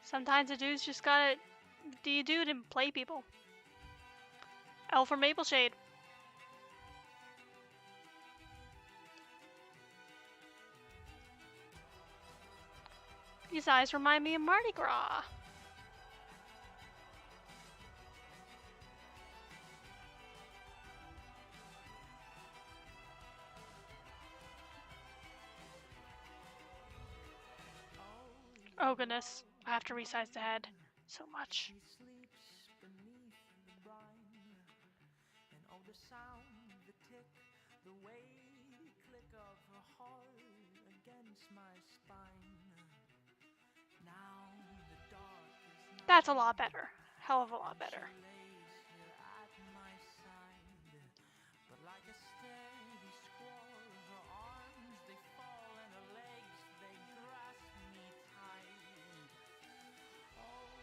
[SPEAKER 2] Sometimes a dude's just gotta be a dude and play people. L for Mapleshade. These eyes remind me of Mardi Gras. Oh goodness, I have to resize the head so much.
[SPEAKER 3] She sleeps beneath the brine, and oh, the sound, the tick, the weight click of her heart against my spine. Now the dark is
[SPEAKER 2] That's a lot better. Hell of a lot better.
[SPEAKER 3] she lays here at my side, but like a steady squall, her arms they fall and her legs they grasp me tight. Oh,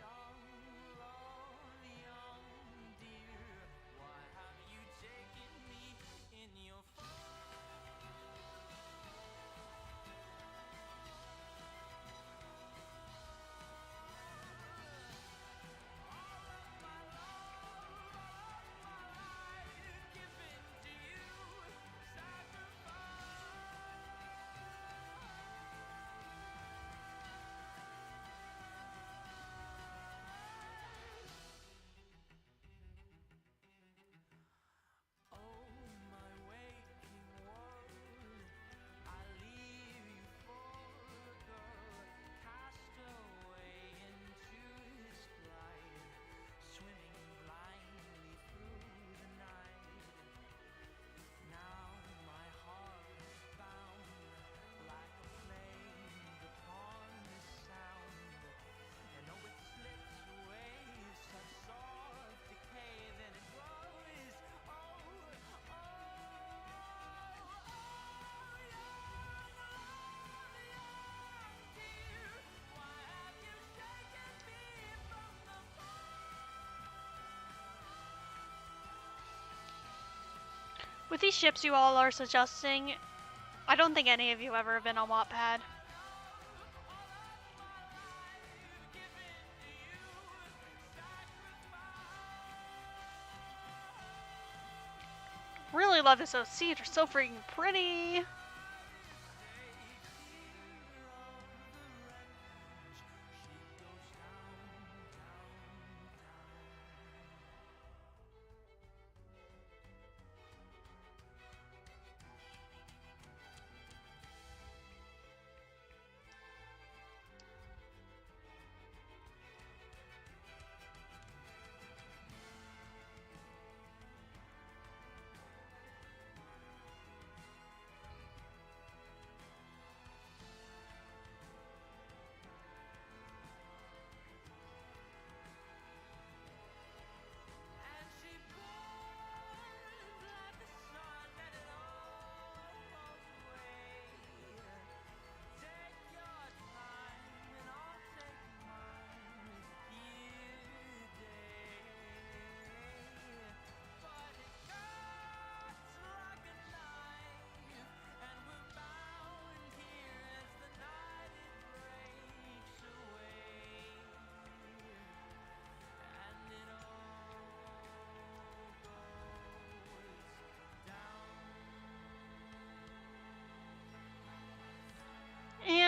[SPEAKER 3] young love, young dear, why have you taken me in your
[SPEAKER 2] With these ships you all are suggesting, I don't think any of you ever have been on Wattpad. Really love this OC, they're so freaking pretty.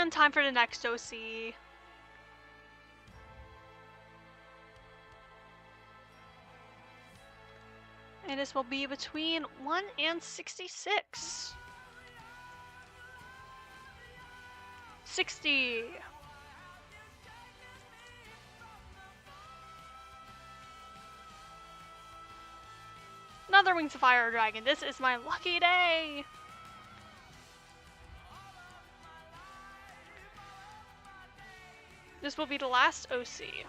[SPEAKER 2] And time for the next OC. And this will be between 1 and 66. 60. Another Wings of Fire Dragon. This is my lucky day. This will be the last OC.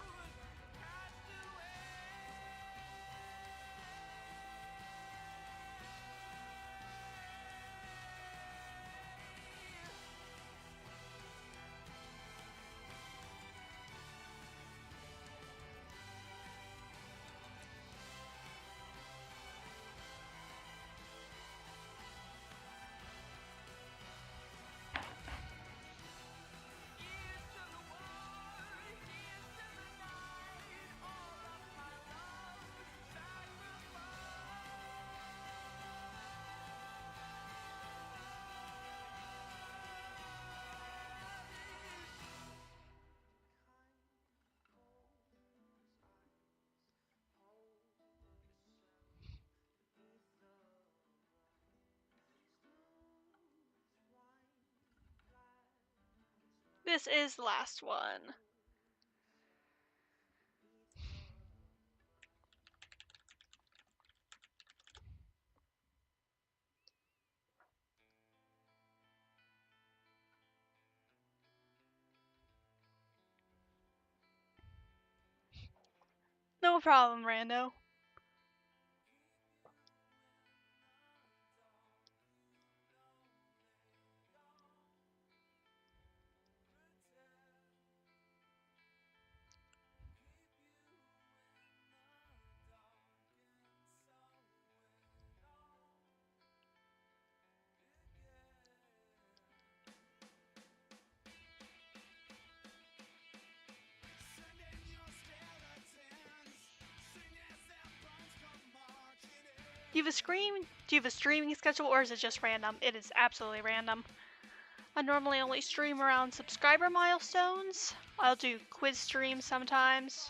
[SPEAKER 2] This is the last one. No problem, Rando. Do you have a streaming schedule, or is it just random? It is absolutely random. I normally only stream around subscriber milestones. I'll do quiz streams sometimes.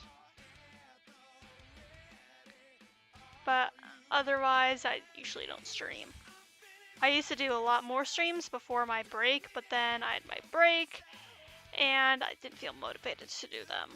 [SPEAKER 2] But otherwise, I usually don't stream. I used to do a lot more streams before my break, but then I had my break, and I didn't feel motivated to do them.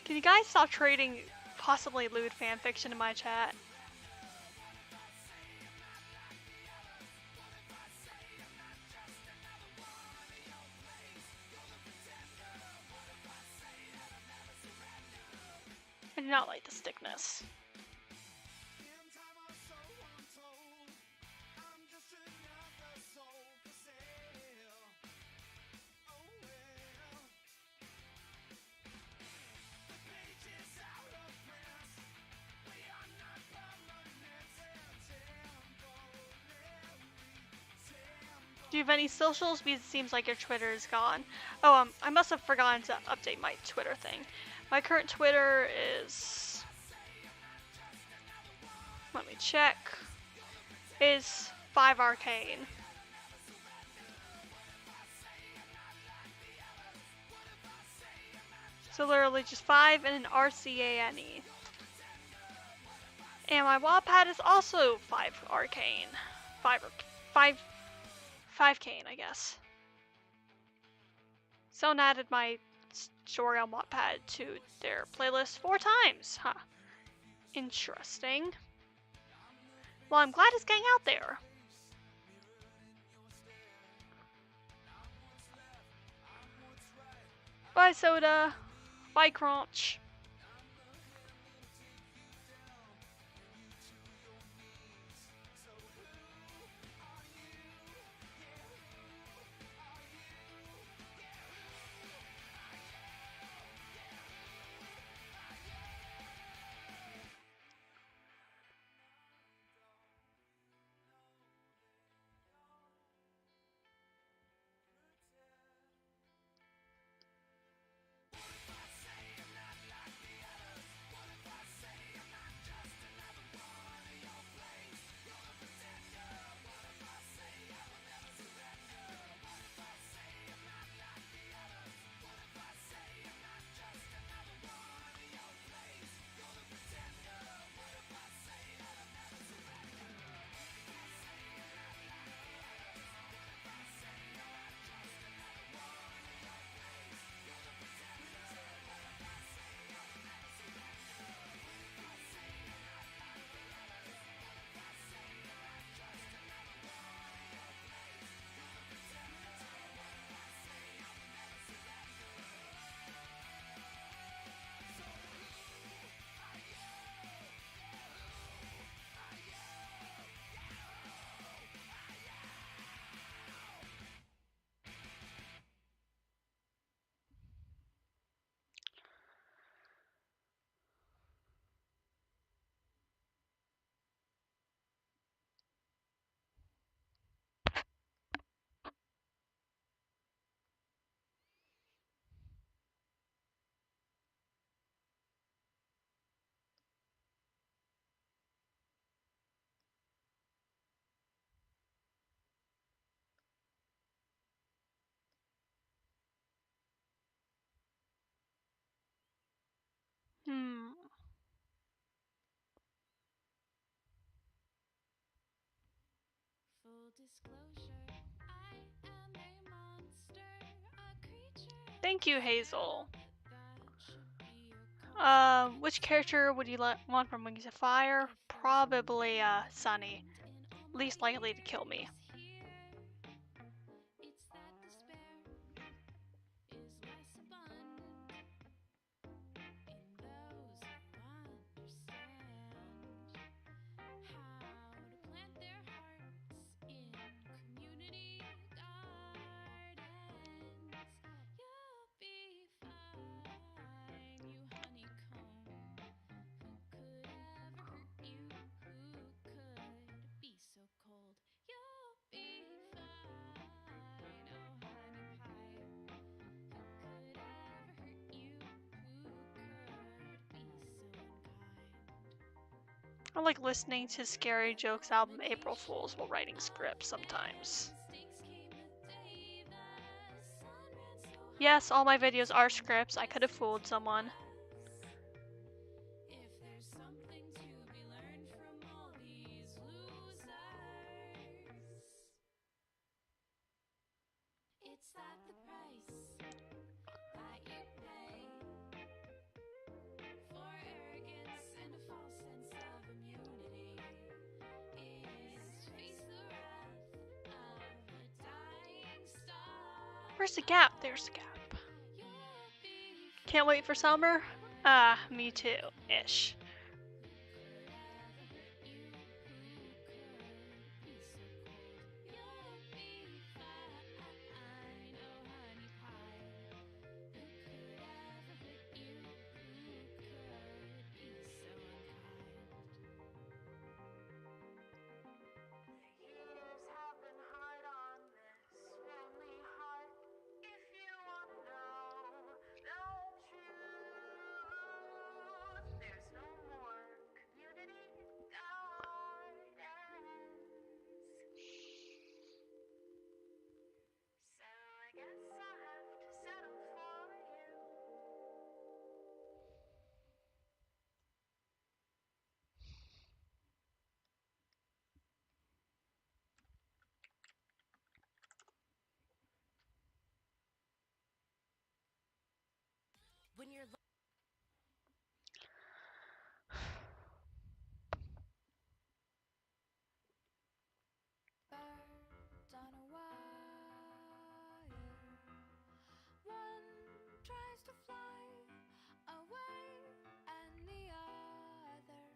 [SPEAKER 2] Can you guys stop trading possibly lewd fanfiction in my chat? I do not like the stickness. Do you have any socials? Because it seems like your Twitter is gone. Oh, I must have forgotten to update my Twitter thing. My current Twitter is... Let me check. Is 5Arcane. So literally just 5 and an RCANE. And my Wattpad is also 5Arcane. 5Kane, I guess. Someone added my story on Wattpad to their playlist 4 times. Huh. Interesting. Well, I'm glad it's getting out there. Bye, Soda. Bye, Crunch.
[SPEAKER 1] Full disclosure, I am a monster, a creature.
[SPEAKER 2] Thank you, Hazel.
[SPEAKER 1] That should be your
[SPEAKER 2] Which character would you want from Wings of Fire? Probably, Sunny. Least likely to kill me.
[SPEAKER 1] It's that despair is less abundant in those who understand how to plant their hearts in community gardens. You'll be fine, you honeycomb. Who could ever hurt you? Who could be so cold? You'll be fine, oh honey pie. Who could ever hurt you? Who could be so unkind?
[SPEAKER 2] I like listening to Scary Jokes album April Fools while writing scripts sometimes. Yes, all my videos are scripts. I could have fooled someone.
[SPEAKER 1] If there's something to be learned from all these losers, it's that the price that you pay for arrogance and a false sense of immunity is to face the wrath of a dying star.
[SPEAKER 2] Where's the gap? There's the gap. Can't wait for summer? Me too, ish.
[SPEAKER 1] When you're on a wire, one tries to fly away and the other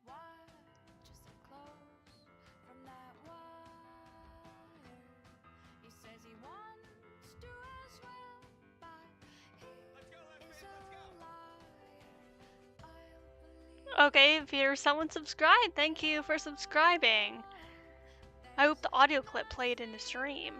[SPEAKER 1] watches it close from that wire. He says he wants to as well, but he is a liar. I'll believe
[SPEAKER 2] Okay, if you're someone subscribed, thank you for subscribing. I hope the audio clip played in the stream.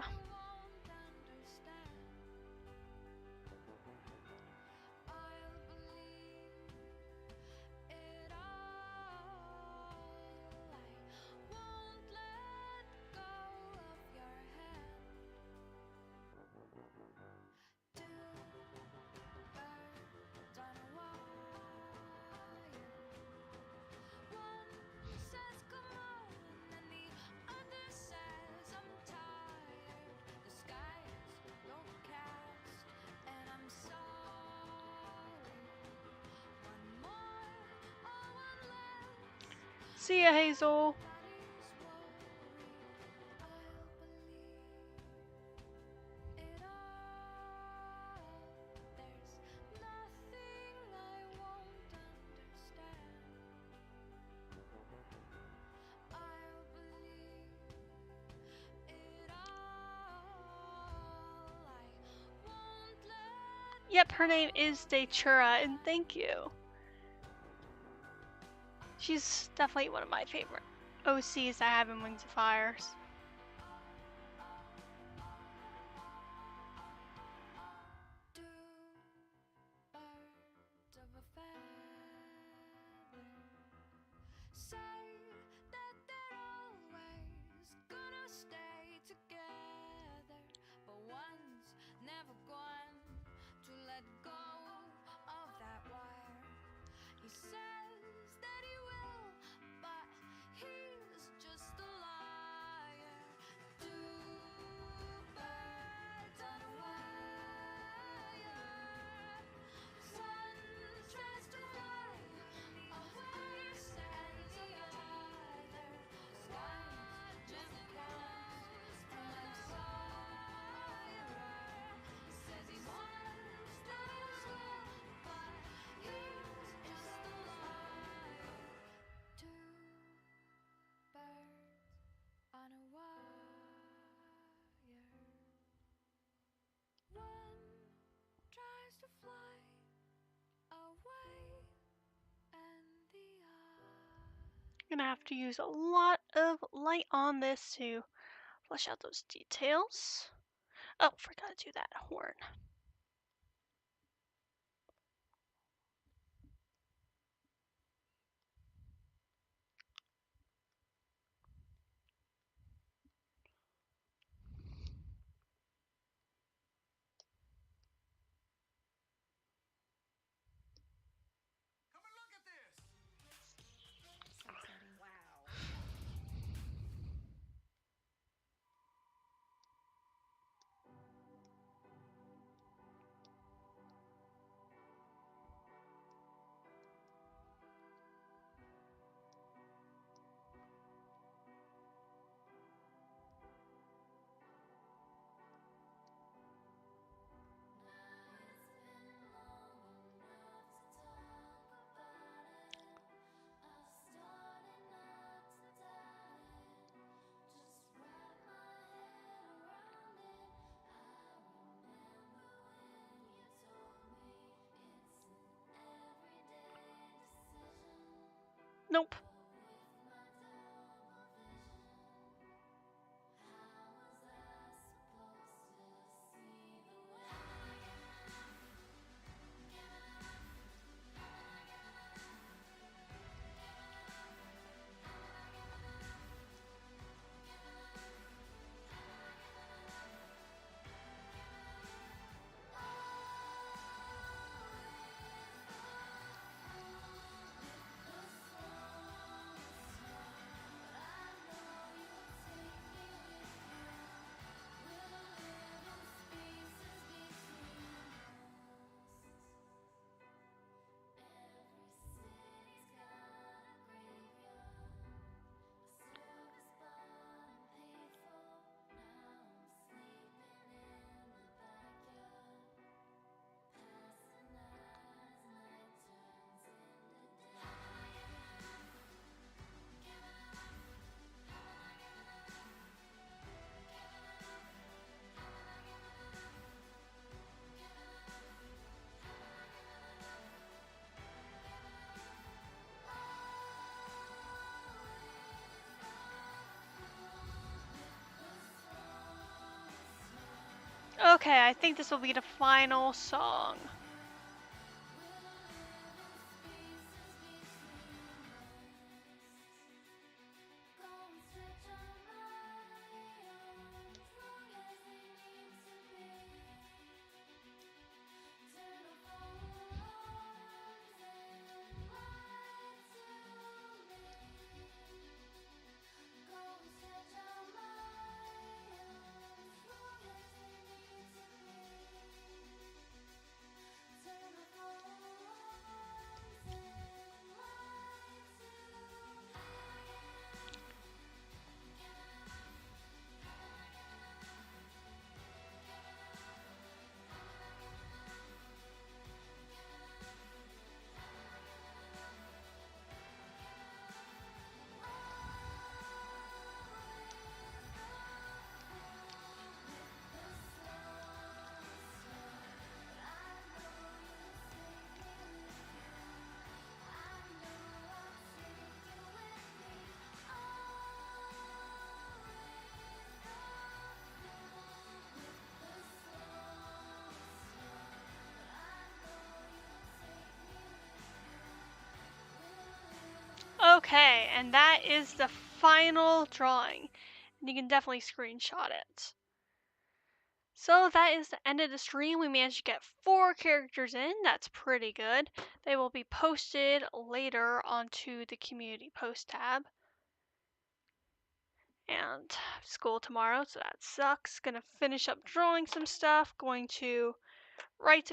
[SPEAKER 2] See ya, Hazel. Yep, her name is Datura, and thank you. She's definitely one of my favorite OCs I have in Wings of Fires.
[SPEAKER 1] He says that he will, but he's just a liar. Two birds on a wire. One tries to fly away, stands the other. Watches him close from the fire. Says he wants that as well, but he's just a liar. Two birds on a wire. One tries to fly away, and the other.
[SPEAKER 2] Gonna have to use a lot of light on this to flesh out those details. Oh, forgot to do that horn.
[SPEAKER 5] Come and look at this!
[SPEAKER 8] Wow.
[SPEAKER 2] Nope. Okay, I think this will be the final song. Okay, and that is the final drawing. And you can definitely screenshot it. So that is the end of the stream. We managed to get 4 characters in. That's pretty good. They will be posted later onto the community post tab. And school tomorrow, so that sucks. Gonna finish up drawing some stuff. Going to write